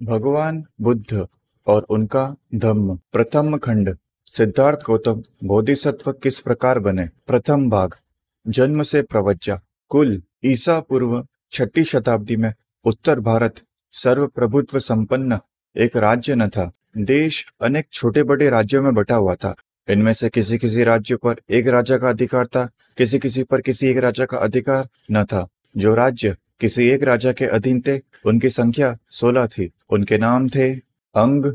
भगवान बुद्ध और उनका धम्म। प्रथम खंड। सिद्धार्थ गौतम बोधिसत्व किस प्रकार बने। प्रथम भाग। जन्म से प्रवज्जा। कुल ईसा पूर्व 6ठी शताब्दी में उत्तर भारत सर्व प्रभुत्व संपन्न एक राज्य न था। देश अनेक छोटे बड़े राज्यों में बटा हुआ था। इनमें से किसी किसी राज्य पर एक राजा का अधिकार था, किसी किसी पर किसी एक राजा का अधिकार न था। जो राज्य किसी एक राजा के अधीन थे उनकी संख्या 16 थी। उनके नाम थे अंग,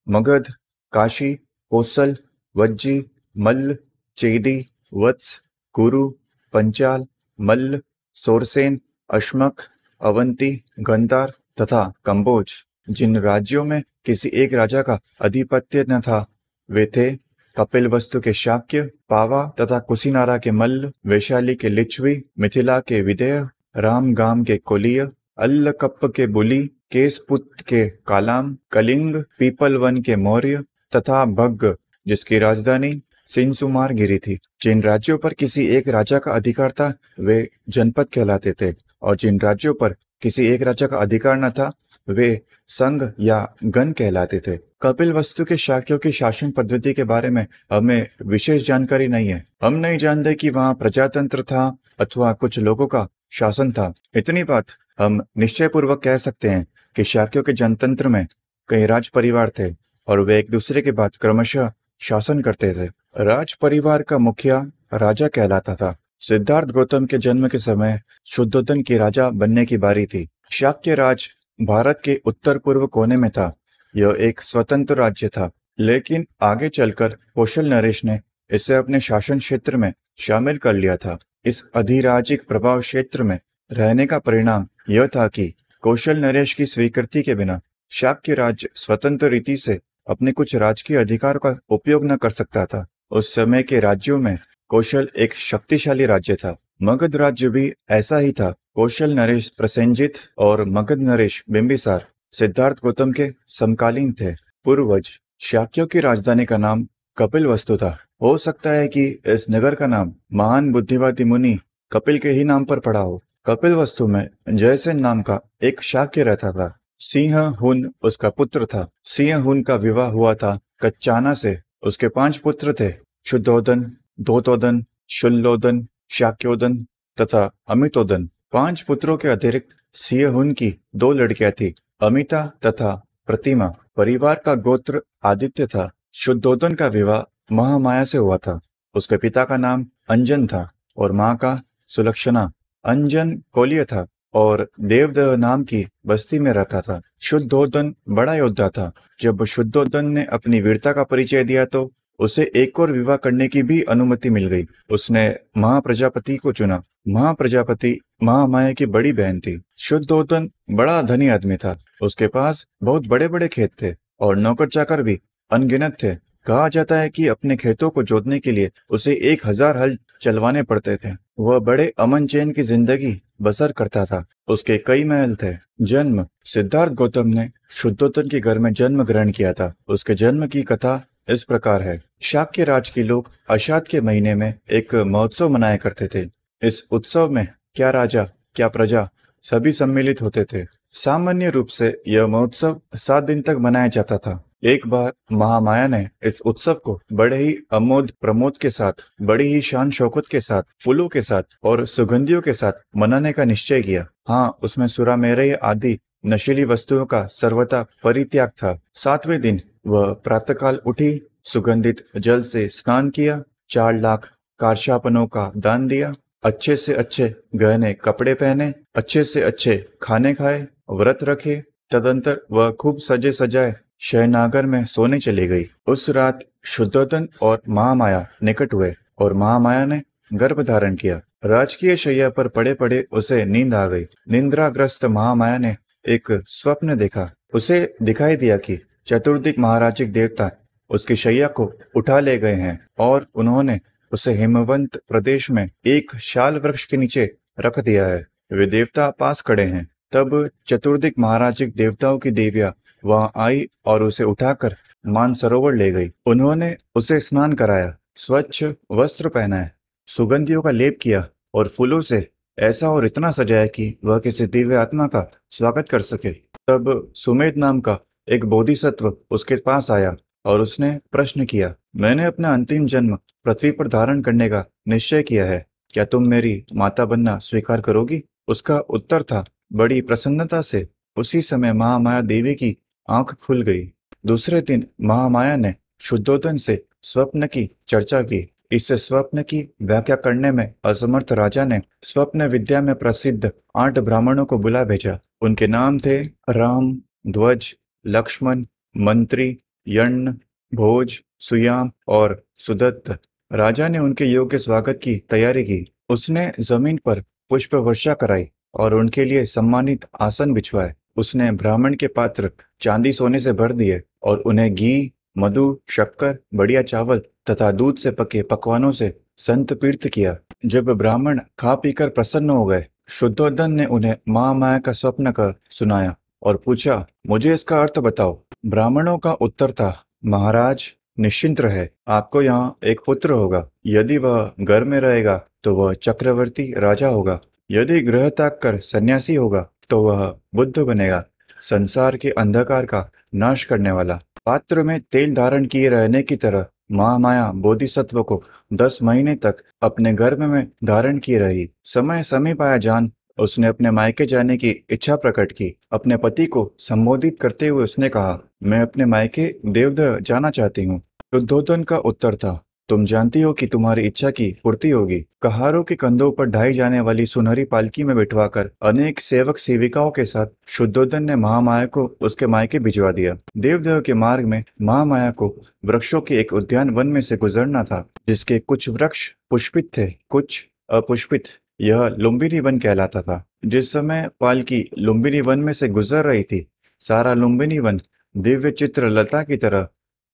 मगध, काशी, कोसल, वज्जी, मल्ल, चेदी, वत्स, कुरु, पंचाल, मल्ल, सोरसेन, अश्मक, अवंती, गंधार तथा कंबोज। जिन राज्यों में किसी एक राजा का आधिपत्य न था वे थे कपिलवस्तु के शाक्य, पावा तथा कुशीनारा के मल्ल, वैशाली के लिच्छवी, मिथिला के विदेह, रामगाम के कोलिय, अल्लकप्प के बुली, केसपुत के कालाम, कलिंग, पीपलवन के मौर्य तथा भग्ग जिसकी राजधानी सिंसुमार गिरी थी। जिन राज्यों पर किसी एक राजा का अधिकार था वे जनपद कहलाते थे और जिन राज्यों पर किसी एक राजा का अधिकार न था वे संघ या गण कहलाते थे। कपिलवस्तु के शाक्यों की शासन पद्धति के बारे में हमें विशेष जानकारी नहीं है। हम नहीं जानते कि वहां प्रजातंत्र था अथवा कुछ लोगों का शासन था। इतनी बात हम निश्चय पूर्वक कह सकते हैं कि शाक्यों के जनतंत्र में कई राज परिवार थे और वे एक दूसरे के बाद क्रमशः शासन करते थे। राज परिवार का मुखिया राजा कहलाता था। सिद्धार्थ गौतम के जन्म के समय शुद्धोधन की राजा बनने की बारी थी। शाक्य राज भारत के उत्तर पूर्व कोने में था। यह एक स्वतंत्र राज्य था, लेकिन आगे चलकर कौशल नरेश ने इसे अपने शासन क्षेत्र में शामिल कर लिया था। इस अधिराजिक प्रभाव क्षेत्र में रहने का परिणाम यह था कि कौशल नरेश की स्वीकृति के बिना शाक्य राज्य स्वतंत्र रीति से अपने कुछ राजकीय अधिकार का उपयोग न कर सकता था। उस समय के राज्यों में कौशल एक शक्तिशाली राज्य था। मगध राज्य भी ऐसा ही था। कौशल नरेश प्रसेनजित और मगध नरेश बिंबिसार सिद्धार्थ गौतम के समकालीन थे। पूर्वज शाक्यों की राजधानी का नाम कपिलवस्तु था। हो सकता है कि इस नगर का नाम महान बुद्धिवादी मुनि कपिल के ही नाम पर पड़ा हो। कपिलवस्तु में जयसेन नाम का एक शाक्य रहता था। सिंहहुन उसका पुत्र था। सिंहहुन का विवाह हुआ था कच्चाना से। उसके 5 पुत्र थे, शुद्धोदन, धोतोदन, शुल्लोदन, शाक्योदन तथा अमितोदन। 5 पुत्रों के अतिरिक्त सिंहहुन की 2 लड़कियां थी, अमिता तथा प्रतिमा। परिवार का गोत्र आदित्य था। शुद्धोदन का विवाह महामाया से हुआ था। उसके पिता का नाम अंजन था और मां का सुलक्षणा। अंजन कोलिय था और देवदह नाम की बस्ती में रहता था। शुद्धोदन बड़ा योद्धा था। जब शुद्धोदन ने अपनी वीरता का परिचय दिया तो उसे एक और विवाह करने की भी अनुमति मिल गई। उसने महाप्रजापति को चुना। महाप्रजापति महामाया की बड़ी बहन थी। शुद्धोदन बड़ा धनी आदमी था। उसके पास बहुत बड़े बड़े खेत थे और नौकर चाकर भी अनगिनत थे। कहा जाता है कि अपने खेतों को जोतने के लिए उसे 1000 हल चलवाने पड़ते थे। वह बड़े अमन चैन की जिंदगी बसर करता था। उसके कई महल थे। जन्म। सिद्धार्थ गौतम ने शुद्धोदन के घर में जन्म ग्रहण किया था। उसके जन्म की कथा इस प्रकार है। शाक्य राज के लोग अषाढ़ के महीने में एक महोत्सव मनाया करते थे। इस उत्सव में क्या राजा क्या प्रजा सभी सम्मिलित होते थे। सामान्य रूप से यह महोत्सव 7 दिन तक मनाया जाता था। एक बार महामाया ने इस उत्सव को बड़े ही अमोद प्रमोद के साथ, बड़ी ही शान शौकत के साथ, फूलों के साथ और सुगंधियों के साथ मनाने का निश्चय किया। हाँ, उसमें सुरामेरय आदि नशीली वस्तुओं का सर्वथा परित्याग था। 7वें दिन वह प्रातःकाल उठी, सुगंधित जल से स्नान किया, 4 लाख कारशापनों का दान दिया, अच्छे से अच्छे गहने कपड़े पहने, अच्छे से अच्छे खाने खाए, व्रत रखे। तदंतर वह खूब सजे सजाए शयनागार में सोने चली गई। उस रात शुद्धोदन और महामाया निकट हुए और महामाया ने गर्भ धारण किया। राजकीय शैया पर पड़े पड़े उसे नींद आ गई। निंद्राग्रस्त महामाया ने एक स्वप्न देखा। उसे दिखाई दिया कि चतुर्दिक महाराजिक देवता उसकी शैया को उठा ले गए हैं और उन्होंने उसे हिमवंत प्रदेश में एक शाल वृक्ष के नीचे रख दिया है। वे देवता पास खड़े हैं। तब चतुर्दिक महाराजिक देवताओं की देवियां वहां आई और उसे उठाकर मानसरोवर ले गई। उन्होंने उसे स्नान कराया, स्वच्छ वस्त्र पहनाए, सुगंधियों का लेप किया और फूलों से ऐसा और इतना सजाया कि वह किसी दिव्य आत्मा का स्वागत कर सके। तब सुमेध नाम का एक बोधिसत्व उसके पास आया और उसने प्रश्न किया, मैंने अपना अंतिम जन्म पृथ्वी पर धारण करने का निश्चय किया है, क्या तुम मेरी माता बनना स्वीकार करोगी? उसका उत्तर था, बड़ी प्रसन्नता से। उसी समय महामाया देवी की आंख खुल गई। दूसरे दिन महामाया ने शुद्धोधन से स्वप्न की चर्चा की। इस स्वप्न की व्याख्या करने में असमर्थ राजा ने स्वप्न विद्या में प्रसिद्ध 8 ब्राह्मणों को बुला भेजा। उनके नाम थे राम, ध्वज, लक्ष्मण, मंत्री, यर्ण, भोज, सुयाम और सुदत्त। राजा ने उनके योग्य स्वागत की तैयारी की। उसने जमीन पर पुष्प वर्षा कराई और उनके लिए सम्मानित आसन बिछवाए। उसने ब्राह्मण के पात्र चांदी सोने से भर दिए और उन्हें घी, मधु, शक्कर, बढ़िया चावल तथा दूध से पके पकवानों से संत पीड़ित किया। जब ब्राह्मण खा पीकर प्रसन्न हो गए, शुद्धोधन ने उन्हें महामाया का स्वप्न कर सुनाया और पूछा, मुझे इसका अर्थ बताओ। ब्राह्मणों का उत्तर था, महाराज निश्चिंत रहे, आपको यहाँ एक पुत्र होगा। यदि वह घर में रहेगा तो वह चक्रवर्ती राजा होगा। यदि गृह त्याग कर सन्यासी होगा तो वह बुद्ध बनेगा, संसार के अंधकार का नाश करने वाला। पात्र में तेल धारण किए रहने की तरह महामाया बोधिसत्व को 10 महीने तक अपने गर्भ में धारण किए रही। समय समीप आया जान उसने अपने मायके जाने की इच्छा प्रकट की। अपने पति को संबोधित करते हुए उसने कहा, मैं अपने मायके देवदह जाना चाहती हूँ। शुद्धोधन का उत्तर था, तुम जानती हो कि तुम्हारी इच्छा की पूर्ति होगी। कहारों के कंधों पर ढाई जाने वाली सुनहरी पालकी में बिठवाकर अनेक सेवक सेविकाओं के साथ शुद्धोधन ने महामाया को उसके मायके भिजवा दिया। देवदेव के मार्ग में महामाया को वृक्षों के एक उद्यान वन में से गुजरना था, जिसके कुछ वृक्ष पुष्पित थे, कुछ अपुष्पित। यह लुम्बिनी वन कहलाता था। जिस समय पालकी लुम्बिनी वन में से गुजर रही थी, सारा लुम्बिनी वन दिव्य चित्र लता की तरह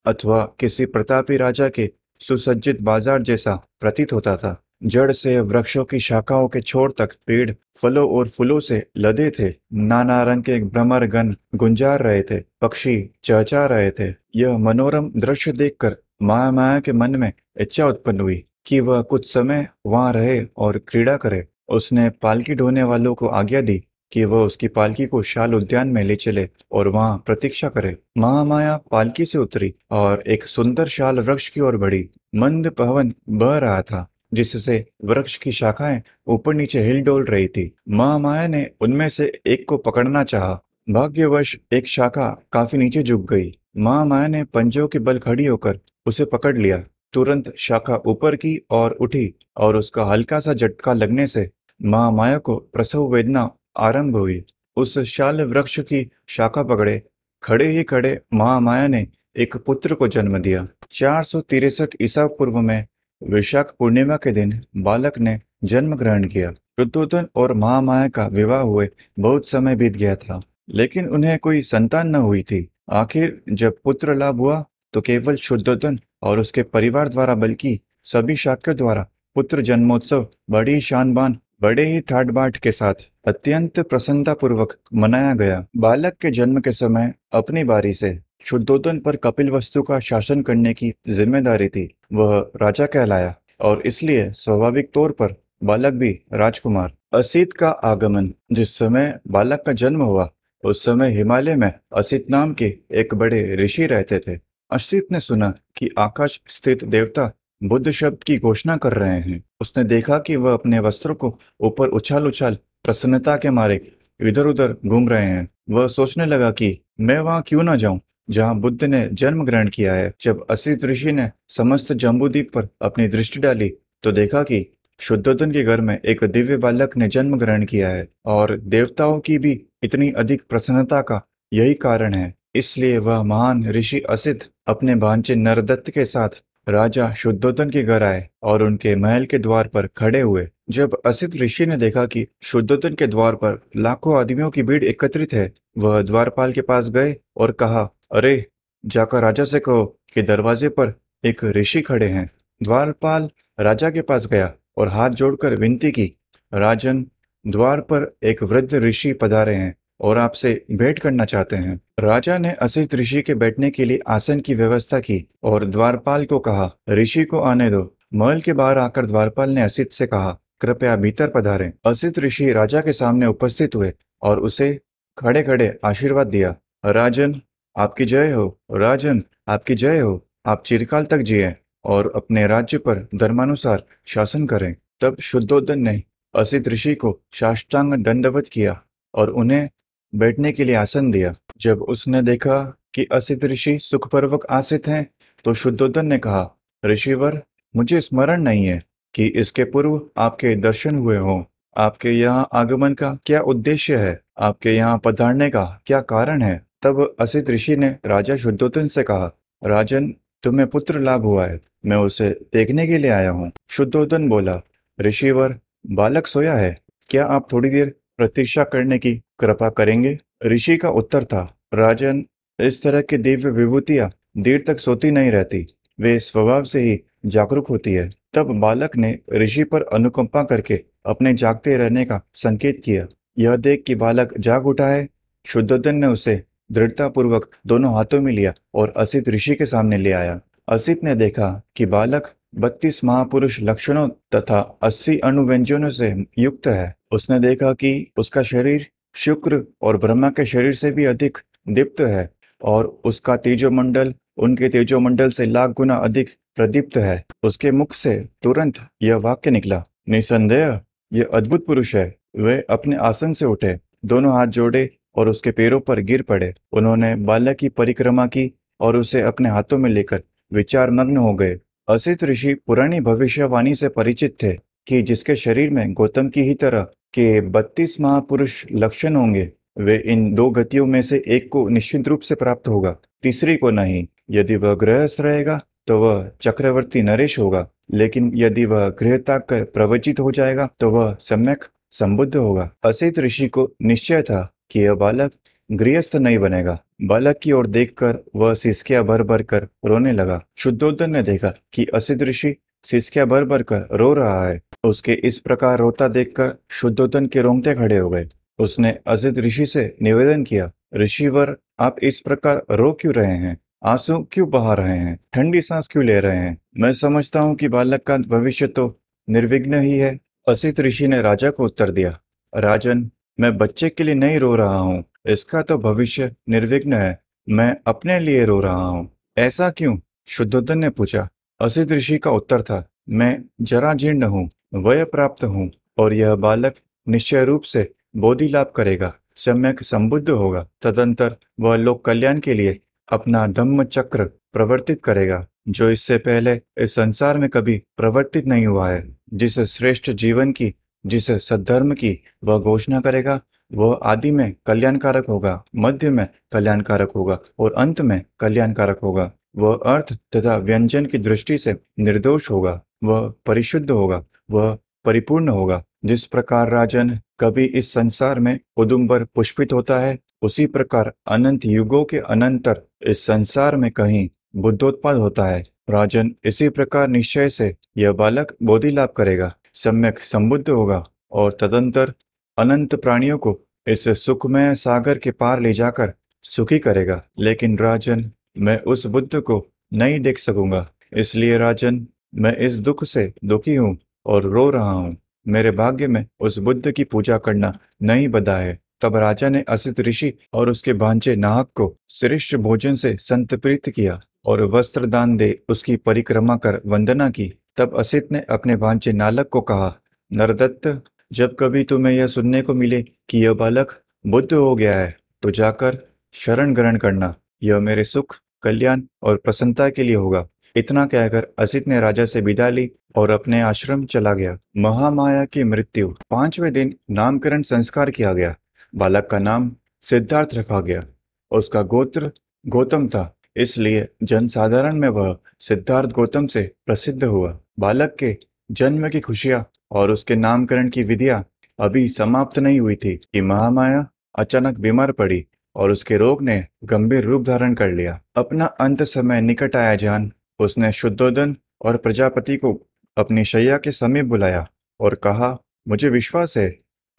अथवा किसी प्रतापी राजा के सुसज्जित बाजार जैसा प्रतीत होता था। जड़ से वृक्षों की शाखाओं के छोर तक पेड़ फलों और फूलों से लदे थे। नाना रंग के भ्रमर गण गुंजार रहे थे, पक्षी चहचहा रहे थे। यह मनोरम दृश्य देखकर महामाया के मन में इच्छा उत्पन्न हुई कि वह कुछ समय वहां रहे और क्रीड़ा करे। उसने पालकी ढोने वालों को आज्ञा दी कि वह उसकी पालकी को शाल उद्यान में ले चले और वहां प्रतीक्षा करे। महामाया पालकी से उतरी और एक सुंदर शाल वृक्ष की ओर बढ़ी। मंद पवन बह रहा था, जिससे वृक्ष की शाखाएं ऊपर नीचे हिल डोल रही थी। महामाया ने उनमें से एक को पकड़ना चाहा। भाग्यवश एक शाखा काफी नीचे झुक गई। महामाया ने पंजों के बल खड़ी होकर उसे पकड़ लिया। तुरंत शाखा ऊपर की ओर उठी और उसका हल्का सा झटका लगने से महामाया को प्रसव वेदना आरंभ हुई। उस शाल वृक्ष की शाखा पकड़े खड़े ही खड़े महामाया ने एक पुत्र को जन्म दिया। 463 ईसा पूर्व में वैशाख पूर्णिमा के दिन बालक ने जन्म ग्रहण किया। शुद्धोधन और महामाया का विवाह हुए बहुत समय बीत गया था, लेकिन उन्हें कोई संतान न हुई थी। आखिर जब पुत्र लाभ हुआ तो केवल शुद्धोधन और उसके परिवार द्वारा बल्कि सभी शाक्यों द्वारा पुत्र जन्मोत्सव बड़ी शान बान बड़े ही ठाट बाट के साथ अत्यंत प्रसन्नता पूर्वक मनाया गया। बालक के जन्म के समय अपनी बारी से शुद्धोधन पर कपिलवस्तु का शासन करने की जिम्मेदारी थी। वह राजा कहलाया और इसलिए स्वाभाविक तौर पर बालक भी राजकुमार। असित का आगमन। जिस समय बालक का जन्म हुआ उस समय हिमालय में असित नाम के एक बड़े ऋषि रहते थे। असित ने सुना कि आकाश स्थित देवता बुद्ध शब्द की घोषणा कर रहे हैं। उसने देखा कि वह अपने वस्त्रों को ऊपर उछाल उछाल प्रसन्नता के मारे इधर उधर घूम रहे हैं। वह सोचने लगा कि मैं वहां क्यों न जाऊं जहां बुद्ध ने जन्म ग्रहण किया है। जब असित ऋषि ने समस्त जम्बूद्वीप पर अपनी दृष्टि डाली तो देखा कि शुद्धोधन के घर में एक दिव्य बालक ने जन्म ग्रहण किया है और देवताओं की भी इतनी अधिक प्रसन्नता का यही कारण है। इसलिए वह महान ऋषि असित अपने भांजे नरदत्त के साथ राजा शुद्धोधन के घर आए और उनके महल के द्वार पर खड़े हुए। जब असित ऋषि ने देखा कि शुद्धोधन के द्वार पर लाखों आदमियों की भीड़ एकत्रित है, वह द्वारपाल के पास गए और कहा, अरे जाकर राजा से कहो कि दरवाजे पर एक ऋषि खड़े हैं। द्वारपाल राजा के पास गया और हाथ जोड़कर विनती की, राजन, द्वार पर एक वृद्ध ऋषि पधारे हैं और आपसे भेंट करना चाहते हैं। राजा ने असित ऋषि के बैठने के लिए आसन की व्यवस्था की और द्वारपाल को कहा, ऋषि को आने दो। महल के बाहर आकर द्वारपाल ने असित से कहा, कृपया भीतर पधारें। असित ऋषि राजा के सामने उपस्थित हुए और उसे खड़े खड़े आशीर्वाद दिया। राजन, आपकी जय हो। राजन, आपकी जय हो। आप चिरकाल तक जिए और अपने राज्य पर धर्मानुसार शासन करें। तब शुद्धोदन ने असित ऋषि को साष्टांग दंडवत किया और उन्हें बैठने के लिए आसन दिया। जब उसने देखा कि असित ऋषि सुखपूर्वक आसीत हैं, तो शुद्धोदन ने कहा, ऋषिवर, मुझे स्मरण नहीं है कि इसके पूर्व आपके दर्शन हुए हों। आपके यहाँ आगमन का क्या उद्देश्य है? आपके यहाँ पधारने का क्या कारण है? तब असित ऋषि ने राजा शुद्धोदन से कहा, राजन, तुम्हें पुत्र लाभ हुआ है, मैं उसे देखने के लिए आया हूँ। शुद्धोदन बोला, ऋषिवर, बालक सोया है, क्या आप थोड़ी देर प्रतीक्षा करने की कृपा करेंगे? ऋषि का उत्तर था, राजन, इस तरह की दिव्य विभूतियां देर तक सोती नहीं रहती, वे स्वभाव से ही जागरूक होती है। तब बालक ने ऋषि पर अनुकंपा करके अपने जागते रहने का संकेत किया। यह देख कि बालक जाग उठा है, शुद्धोदन ने उसे दृढ़तापूर्वक दोनों हाथों में लिया और असित ऋषि के सामने ले आया। असित ने देखा कि बालक 32 महापुरुष लक्षणों तथा 80 अणुव्यंजनों से युक्त है। उसने देखा कि उसका शरीर शुक्र और ब्रह्मा के शरीर से भी अधिक दीप्त है और उसका तेजोमंडल उनके तेजोमंडल से लाख गुना अधिक प्रदीप्त है। उसके मुख से तुरंत यह वाक्य निकला, निसंदेह यह अद्भुत पुरुष है। वे अपने आसन से उठे, दोनों हाथ जोड़े और उसके पैरों पर गिर पड़े। उन्होंने बालक की परिक्रमा की और उसे अपने हाथों में लेकर विचार मग्न हो गए। असित ऋषि पुरानी भविष्यवाणी से परिचित थे कि जिसके शरीर में गौतम की ही तरह के 32 महापुरुष लक्षण होंगे, वे इन दो गतियों में से एक को निश्चित रूप से प्राप्त होगा, तीसरी को नहीं। यदि वह गृहस्थ रहेगा तो वह चक्रवर्ती नरेश होगा, लेकिन यदि वह गृह त्याग कर प्रवचित हो जाएगा तो वह सम्यक संबुद्ध होगा। असित ऋषि को निश्चय था कि यह बालक गृहस्थ नहीं बनेगा। बालक की ओर देखकर वह सिसकियां भर भर कर रोने लगा। शुद्धोदन ने देखा कि असित ऋषि सिसकियां भर भर कर रो रहा है। उसके इस प्रकार रोता देखकर शुद्धोदन के रोंगटे खड़े हो गए। उसने असित ऋषि से निवेदन किया, ऋषिवर, आप इस प्रकार रो क्यों रहे हैं? आंसू क्यों बहा रहे हैं? ठंडी सांस क्यों ले रहे हैं? मैं समझता हूँ कि बालक का भविष्य तो निर्विघ्न ही है। असित ऋषि ने राजा को उत्तर दिया, राजन, मैं बच्चे के लिए नहीं रो रहा हूँ, इसका तो भविष्य निर्विघ्न है। मैं अपने लिए रो रहा हूँ। ऐसा क्यों? शुद्धोदन ने पूछा। असित ऋषि का उत्तर था, मैं जराजीर्ण हूँ, वय प्राप्त हूँ और यह बालक निश्चय रूप से बोधि लाभ करेगा, सम्यक संबुद्ध होगा। तदंतर वह लोक कल्याण के लिए अपना धम्म चक्र प्रवर्तित करेगा, जो इससे पहले इस संसार में कभी प्रवर्तित नहीं हुआ है। जिस श्रेष्ठ जीवन की, जिस सद्धर्म की वह घोषणा करेगा, वह आदि में कल्याणकारक होगा, मध्य में कल्याणकारक होगा और अंत में कल्याणकारक होगा। वह अर्थ तथा व्यंजन की दृष्टि से निर्दोष होगा, वह परिशुद्ध होगा, वह परिपूर्ण होगा। जिस प्रकार राजन कभी इस संसार में उदुम्बर पुष्पित होता है, उसी प्रकार अनंत युगों के अनंतर इस संसार में कहीं बुद्धोत्पाद होता है। राजन, इसी प्रकार निश्चय से यह बालक बोधि लाभ करेगा, सम्यक संबुद्ध होगा और तदंतर अनंत प्राणियों को इस सुखमय सागर के पार ले जाकर सुखी करेगा। लेकिन राजन, मैं उस बुद्ध को नहीं देख सकूंगा, इसलिए राजन, मैं इस दुख से दुखी हूँ और रो रहा हूँ। मेरे भाग्य में उस बुद्ध की पूजा करना नहीं बधा है। तब राजा ने असित ऋषि और उसके भांजे नाहक को श्रेष्ठ भोजन से संतप्रीत किया और वस्त्र दान दे उसकी परिक्रमा कर वंदना की। तब असित ने अपने भांजे नालक को कहा, नरदत्त, जब कभी तुम्हें यह सुनने को मिले कि यह बालक बुद्ध हो गया है, तो जाकर शरण ग्रहण करना। यह मेरे सुख, कल्याण और प्रसन्नता के लिए होगा। इतना कहकर असित ने राजा से विदा ली और अपने आश्रम चला गया। महामाया की मृत्यु। 5वें दिन नामकरण संस्कार किया गया। बालक का नाम सिद्धार्थ रखा गया। उसका गोत्र गौतम था, इसलिए जनसाधारण में वह सिद्धार्थ गौतम से प्रसिद्ध हुआ। बालक के जन्म की खुशियां और उसके नामकरण की विधियां अभी समाप्त नहीं हुई थी कि महामाया अचानक बीमार पड़ी और उसके रोग ने गंभीर रूप धारण कर लिया। अपना अंत समय निकट आया जान उसने शुद्धोदन और प्रजापति को अपनी शैया के समीप बुलाया और कहा, मुझे विश्वास है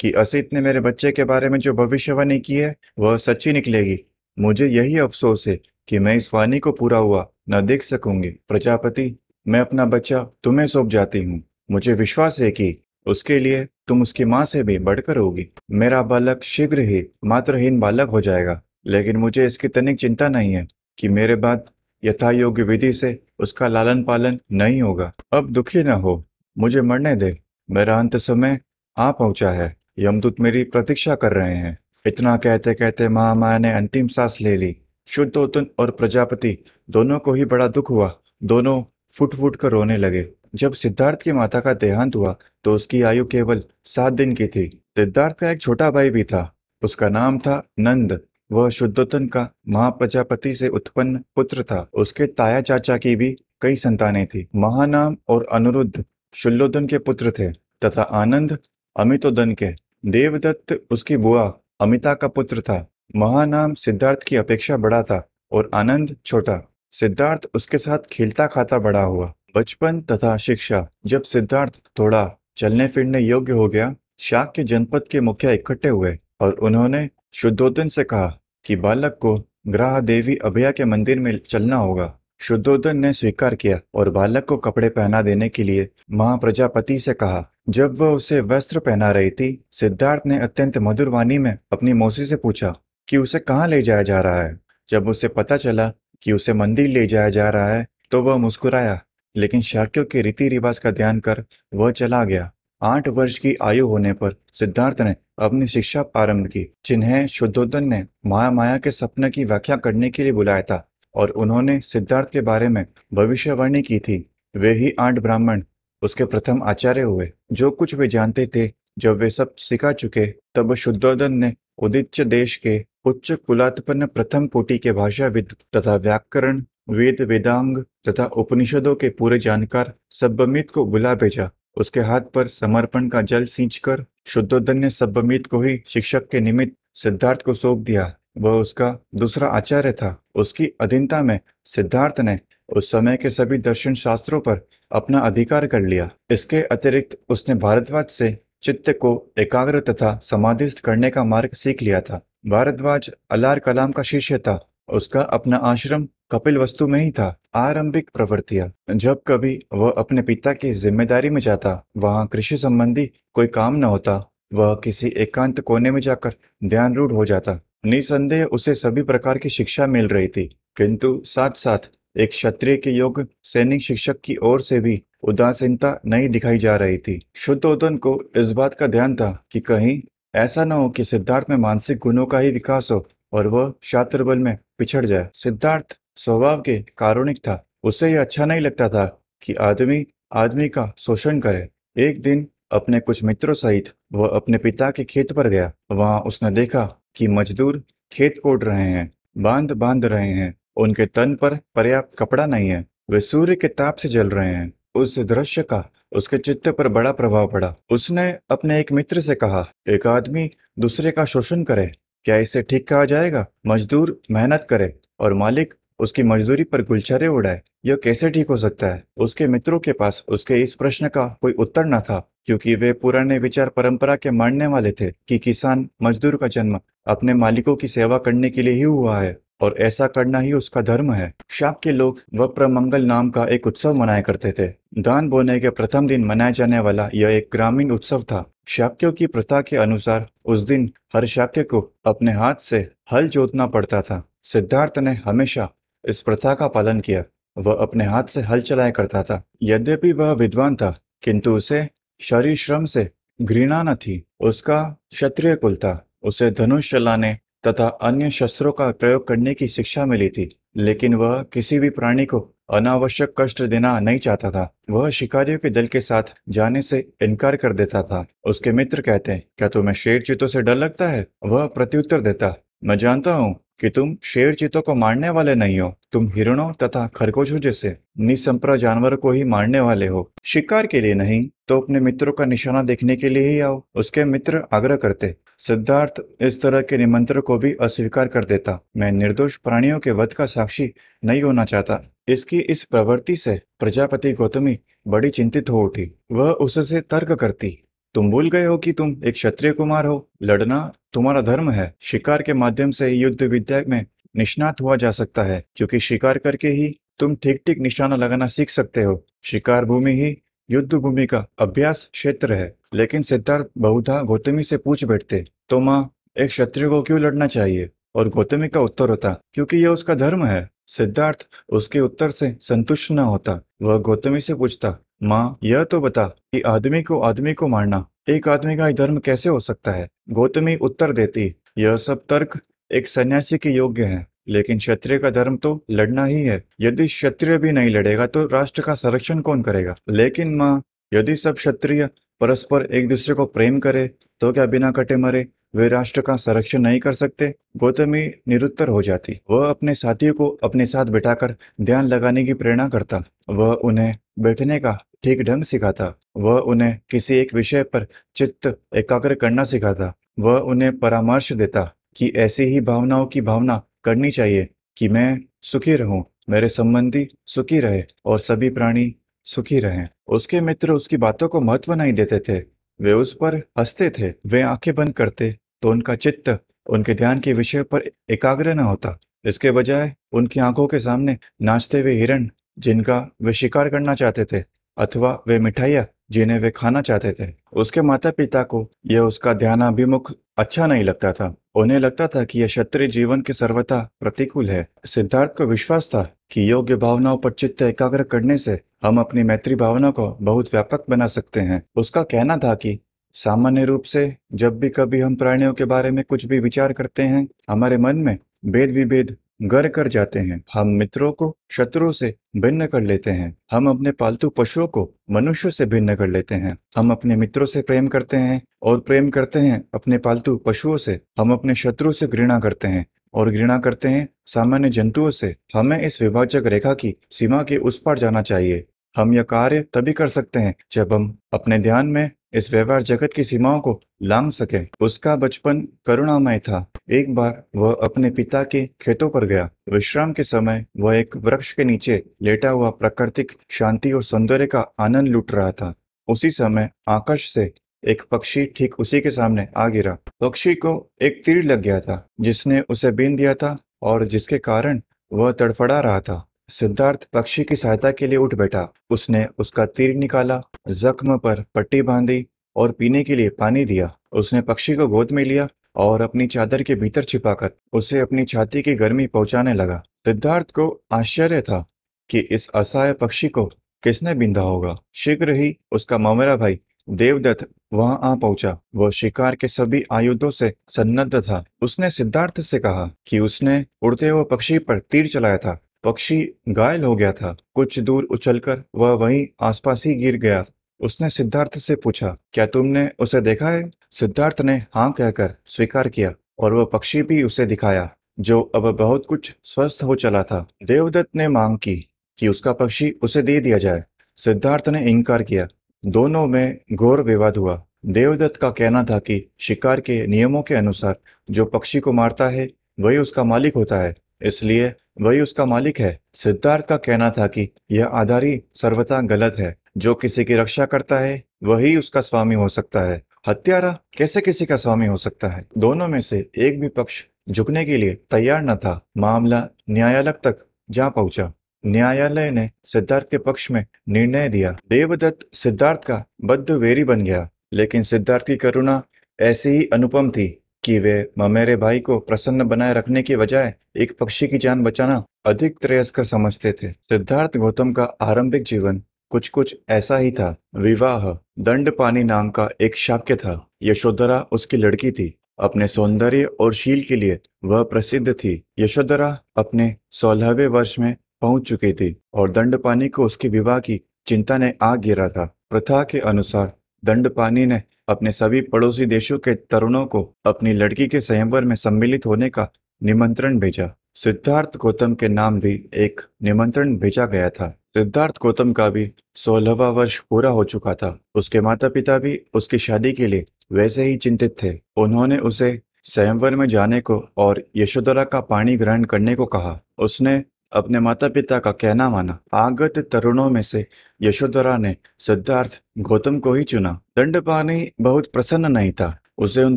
कि असित ने मेरे बच्चे के बारे में जो भविष्यवाणी की है वह सच्ची निकलेगी। मुझे यही अफसोस है कि मैं इस वाणी को पूरा हुआ न देख सकूंगी। प्रजापति, मैं अपना बच्चा तुम्हें सौंप जाती हूँ। मुझे विश्वास है कि उसके लिए तुम उसकी माँ से भी बढ़कर होगी। मेरा बालक शीघ्र ही मातृहीन बालक हो जाएगा, लेकिन मुझे इसकी तनिक चिंता नहीं है कि मेरे बाद यथा योग्य विधि से उसका लालन पालन नहीं होगा। अब दुखी न हो, मुझे मरने दे। मेरा अंत समय आ पहुंचा है। यमदूत मेरी प्रतीक्षा कर रहे हैं। इतना कहते कहते महामाया ने अंतिम सांस ले ली। शुद्धोदन और प्रजापति दोनों को ही बड़ा दुख हुआ। दोनों फुट फुट कर रोने लगे। जब सिद्धार्थ की माता का देहांत हुआ तो उसकी आयु केवल 7 दिन की थी। सिद्धार्थ का एक छोटा भाई भी था। उसका नाम था नंद। वह शुद्धोदन का महाप्रजापति से उत्पन्न पुत्र था। उसके ताया चाचा की भी कई संतानें थी। महानाम और अनिरुद्ध शुल्लोदन के पुत्र थे तथा आनंद अमितोदन के। देवदत्त उसकी बुआ अमिता का पुत्र था। महानाम सिद्धार्थ की अपेक्षा बड़ा था और आनंद छोटा। सिद्धार्थ उसके साथ खेलता खाता बड़ा हुआ। बचपन तथा शिक्षा। जब सिद्धार्थ थोड़ा चलने फिरने योग्य हो गया, शाक्य जनपद के मुखिया इकट्ठे हुए और उन्होंने शुद्धोदन से कहा कि बालक को ग्राह देवी अभया के मंदिर में चलना होगा। शुद्धोदन ने स्वीकार किया और बालक को कपड़े पहना देने के लिए महाप्रजापति से कहा। जब वह उसे वस्त्र पहना रही थी, सिद्धार्थ ने अत्यंत मधुर वाणी में अपनी मौसी से पूछा कि उसे कहाँ ले जाया जा रहा है। जब उसे पता चला कि उसे मंदिर ले जाया जा रहा है तो वह मुस्कुराया, लेकिन शाक्यों के रीति रिवाज का ध्यान कर वह चला गया। 8 वर्ष की आयु होने पर सिद्धार्थ ने अपनी शिक्षा आरंभ की, जिन्हें शुद्धोदन ने माया के सपने की व्याख्या करने के लिए बुलाया था और उन्होंने सिद्धार्थ के बारे में भविष्यवाणी की थी। वे ही 8 ब्राह्मण उसके प्रथम आचार्य हुए। जो कुछ वे जानते थे, जब वे सब सिखा चुके, तब शुद्धोदन ने उदिच्य देश के उच्च कुलात्पन्न प्रथम कोटि के भाषाविद तथा व्याकरण, वेद वेदांग तथा उपनिषदों के पूरे जानकार सब्बमित को बुला भेजा। उसके हाथ पर समर्पण का जल सींचकर शुद्धोदन ने सब्बमित को ही शिक्षक के निमित्त सिद्धार्थ को सौंप दिया। वह उसका दूसरा आचार्य था। उसकी अधीनता में सिद्धार्थ ने उस समय के सभी दर्शन शास्त्रों पर अपना अधिकार कर लिया। इसके अतिरिक्त उसने भारद्वाज से चित्त को एकाग्र तथा समाधिस्थ करने का मार्ग सीख लिया था। भारद्वाज अलार कलाम का शिष्य था। उसका अपना आश्रम कपिल वस्तु में ही था। आरंभिक प्रवृत्तियां। जब कभी वह अपने पिता की जिम्मेदारी में जाता, वहां कृषि संबंधी कोई काम न होता, वह किसी एकांत कोने में जाकर ध्यान रूढ़ हो जाता। निसंदेह उसे सभी प्रकार की शिक्षा मिल रही थी, किंतु साथ साथ एक क्षत्रिय के योग्य सैनिक शिक्षक की ओर से भी उदासीनता नहीं दिखाई जा रही थी। शुद्धोदन को इस बात का ध्यान था कि कहीं ऐसा न हो कि सिद्धार्थ में मानसिक गुणों का ही विकास हो और वह शास्त्र बल में पिछड़ जाए। सिद्धार्थ स्वभाव के कारुणिक था। उसे यह अच्छा नहीं लगता था कि आदमी आदमी का शोषण करे। एक दिन अपने कुछ मित्रों सहित वह अपने पिता के खेत पर गया। वहां उसने देखा कि मजदूर खेत कोड़ रहे हैं, बांध बांध रहे हैं। उनके तन पर पर्याप्त कपड़ा नहीं है, वे सूर्य के ताप से जल रहे हैं। उस दृश्य का उसके चित्त पर बड़ा प्रभाव पड़ा। उसने अपने एक मित्र से कहा, एक आदमी दूसरे का शोषण करे, क्या इसे ठीक कहा जाएगा? मजदूर मेहनत करे और मालिक उसकी मजदूरी पर गुलछरे उड़ाए, यह कैसे ठीक हो सकता है? उसके मित्रों के पास उसके इस प्रश्न का कोई उत्तर न था, क्योंकि वे पुराने विचार परंपरा के मानने वाले थे कि किसान मजदूर का जन्म अपने मालिकों की सेवा करने के लिए ही हुआ है और ऐसा करना ही उसका धर्म है। शाक्य लोग वप्रमंगल नाम का एक उत्सव मनाया करते थे। धान बोने के प्रथम दिन मनाया जाने वाला यह एक ग्रामीण उत्सव था। शाक्यों की प्रथा के अनुसार उस दिन हर शाक्य को अपने हाथ से हल जोतना पड़ता था। सिद्धार्थ ने हमेशा इस प्रथा का पालन किया। वह अपने हाथ से हल चलाया करता था। यद्यपि वह विद्वान था, किंतु उसे शरीर श्रम से घृणा न थी। उसका क्षत्रिय कुल था। उसे धनुष चलाने तथा अन्य शस्त्रों का प्रयोग करने की शिक्षा मिली थी, लेकिन वह किसी भी प्राणी को अनावश्यक कष्ट देना नहीं चाहता था। वह शिकारियों के दल के साथ जाने से इनकार कर देता था। उसके मित्र कहते, क्या तुम्हें शेर चीतों से डर लगता है? वह प्रत्युत्तर देता, मैं जानता हूँ कि तुम शेर चीतों को मारने वाले नहीं हो। तुम हिरणों तथा खरगोशों जैसे निसंप्र जानवरों को ही मारने वाले हो। शिकार के लिए नहीं तो अपने मित्रों का निशाना देखने के लिए ही आओ। उसके मित्र आग्रह करते। सिद्धार्थ इस तरह के निमंत्रण को भी अस्वीकार कर देता। मैं निर्दोष प्राणियों के वध का साक्षी नहीं होना चाहता। इसकी इस प्रवृत्ति से प्रजापति गौतमी बड़ी चिंतित हो उठी। वह उससे तर्क करती, तुम भूल गए हो कि तुम एक क्षत्रिय कुमार हो। लड़ना तुम्हारा धर्म है। शिकार के माध्यम से युद्ध विद्या में निष्णात हुआ जा सकता है, क्योंकि शिकार करके ही तुम ठीक ठीक निशाना लगाना सीख सकते हो। शिकार भूमि ही युद्ध भूमि का अभ्यास क्षेत्र है। लेकिन सिद्धार्थ बहुधा गौतमी से पूछ बैठते, तो माँ, एक क्षत्रिय को क्यों लड़ना चाहिए? और गौतमी का उत्तर होता, क्योंकि यह उसका धर्म है। सिद्धार्थ उसके उत्तर से संतुष्ट न होता। वह गौतमी से पूछता, माँ, यह तो बता कि आदमी को मारना एक आदमी का ही धर्म कैसे हो सकता है? गौतमी उत्तर देती, यह सब तर्क एक सन्यासी के योग्य है, लेकिन क्षत्रिय का धर्म तो लड़ना ही है। यदि क्षत्रिय भी नहीं लड़ेगा तो राष्ट्र का संरक्षण कौन करेगा? लेकिन माँ, यदि सब क्षत्रिय परस्पर एक दूसरे को प्रेम करे तो क्या बिना कटे मरे वे राष्ट्र का संरक्षण नहीं कर सकते? गौतमी निरुत्तर हो जाती। वह अपने साथियों को अपने साथ बिठाकर ध्यान लगाने की प्रेरणा करता। वह उन्हें बैठने का ठीक ढंग सिखाता। वह उन्हें किसी एक विषय पर चित्त एकाग्र करना सिखाता। वह उन्हें परामर्श देता कि ऐसी ही भावनाओं की भावना करनी चाहिए कि मैं सुखी रहूं, मेरे संबंधी सुखी रहे और सभी प्राणी सुखी रहें। उसके मित्र उसकी बातों को महत्व नहीं देते थे। वे उस पर हंसते थे। वे आंखें बंद करते तो उनका चित्त उनके ध्यान के विषय पर एकाग्र न होता। इसके बजाय उनकी आंखों के सामने नाचते हुए हिरण जिनका वे शिकार करना चाहते थे, अथवा वे मिठाइयाँ जिन्हें वे खाना चाहते थे। उसके माता पिता को यह उसका ध्यानाभिमुख अच्छा नहीं लगता था। उन्हें लगता था कि यह क्षत्रिय जीवन के सर्वथा प्रतिकूल है। सिद्धार्थ को विश्वास था कि योग्य भावनाओं पर चित्त एकाग्र करने से हम अपनी मैत्री भावना को बहुत व्यापक बना सकते हैं। उसका कहना था कि सामान्य रूप से जब भी कभी हम प्राणियों के बारे में कुछ भी विचार करते हैं, हमारे मन में भेद विभेद घर कर जाते हैं। हम मित्रों को शत्रुओं से भिन्न कर लेते हैं। हम अपने पालतू पशुओं को मनुष्यों से भिन्न कर लेते हैं। हम अपने मित्रों से प्रेम करते हैं और प्रेम करते हैं अपने पालतू पशुओं से। हम अपने शत्रु से घृणा करते हैं और घृणा करते हैं सामान्य जंतुओं से। हमें इस विभाजक रेखा की सीमा के उस पार जाना चाहिए। हम यह कार्य तभी कर सकते हैं जब हम अपने ध्यान में इस व्यवहार जगत की सीमाओं को लांघ सके। उसका बचपन करुणामय था। एक बार वह अपने पिता के खेतों पर गया। विश्राम के समय वह एक वृक्ष के नीचे लेटा हुआ प्राकृतिक शांति और सौंदर्य का आनंद लूट रहा था। उसी समय आकाश से एक पक्षी ठीक उसी के सामने आ गिरा। पक्षी को एक तीर लग गया था जिसने उसे बीन दिया था और जिसके कारण वह तड़फड़ा रहा था। सिद्धार्थ पक्षी की सहायता के लिए उठ बैठा। उसने उसका तीर निकाला, जख्म पर पट्टी बांधी और पीने के लिए पानी दिया। उसने पक्षी को गोद में लिया और अपनी चादर के भीतर छिपाकर उसे अपनी छाती की गर्मी पहुंचाने लगा। सिद्धार्थ को आश्चर्य था कि इस असहाय पक्षी को किसने बींधा होगा। शीघ्र ही उसका ममेरा भाई देवदत्त वहां आ पहुंचा। वह शिकार के सभी आयुधों से सन्नद्ध था। उसने सिद्धार्थ से कहा कि उसने उड़ते हुए पक्षी पर तीर चलाया था। पक्षी घायल हो गया था। कुछ दूर उछलकर वह वहीं आसपास ही गिर गया। उसने सिद्धार्थ से पूछा, क्या तुमने उसे देखा है? सिद्धार्थ ने हाँ कहकर स्वीकार किया और वह पक्षी भी उसे दिखाया, जो अब बहुत कुछ स्वस्थ हो चला था। देवदत्त ने मांग की कि उसका पक्षी उसे दे दिया जाए। सिद्धार्थ ने इनकार किया। दोनों में घोर विवाद हुआ। देवदत्त का कहना था कि शिकार के नियमों के अनुसार जो पक्षी को मारता है वही उसका मालिक होता है, इसलिए वही उसका मालिक है। सिद्धार्थ का कहना था कि यह आधारी सर्वथा गलत है। जो किसी की रक्षा करता है वही उसका स्वामी हो सकता है। हत्यारा कैसे किसी का स्वामी हो सकता है? दोनों में से एक भी पक्ष झुकने के लिए तैयार न था। मामला न्यायालय तक जा पहुंचा। न्यायालय ने सिद्धार्थ के पक्ष में निर्णय दिया। देवदत्त सिद्धार्थ का बद्ध वेरी बन गया, लेकिन सिद्धार्थ की करुणा ऐसी ही अनुपम थी कि वे ममेरे भाई को प्रसन्न बनाए रखने की बजाय एक पक्षी की जान बचाना अधिक श्रेयस्कर समझते थे। सिद्धार्थ गौतम का आरंभिक जीवन कुछ कुछ ऐसा ही था। विवाह दंडपानी नाम का एक शाक्य था। यशोधरा उसकी लड़की थी। अपने सौंदर्य और शील के लिए वह प्रसिद्ध थी। यशोधरा अपने 16वें वर्ष में पहुंच चुकी थी और दंडपानी को उसके विवाह की चिंता ने आग गिरा था। प्रथा के अनुसार दंडपानी ने अपने सभी पड़ोसी देशों के तरुणों को अपनी लड़की के स्वयंवर में सम्मिलित होने का निमंत्रण भेजा। सिद्धार्थ गौतम के नाम भी एक निमंत्रण भेजा गया था। सिद्धार्थ गौतम का भी 16वां वर्ष पूरा हो चुका था। उसके माता पिता भी उसकी शादी के लिए वैसे ही चिंतित थे। उन्होंने उसे स्वयंवर में जाने को और यशोधरा का पाणी ग्रहण करने को कहा। उसने अपने माता पिता का कहना माना। आगत तरुणों में से यशोधरा ने सिद्धार्थ गौतम को ही चुना। दंडपानी बहुत प्रसन्न नहीं था। उसे उन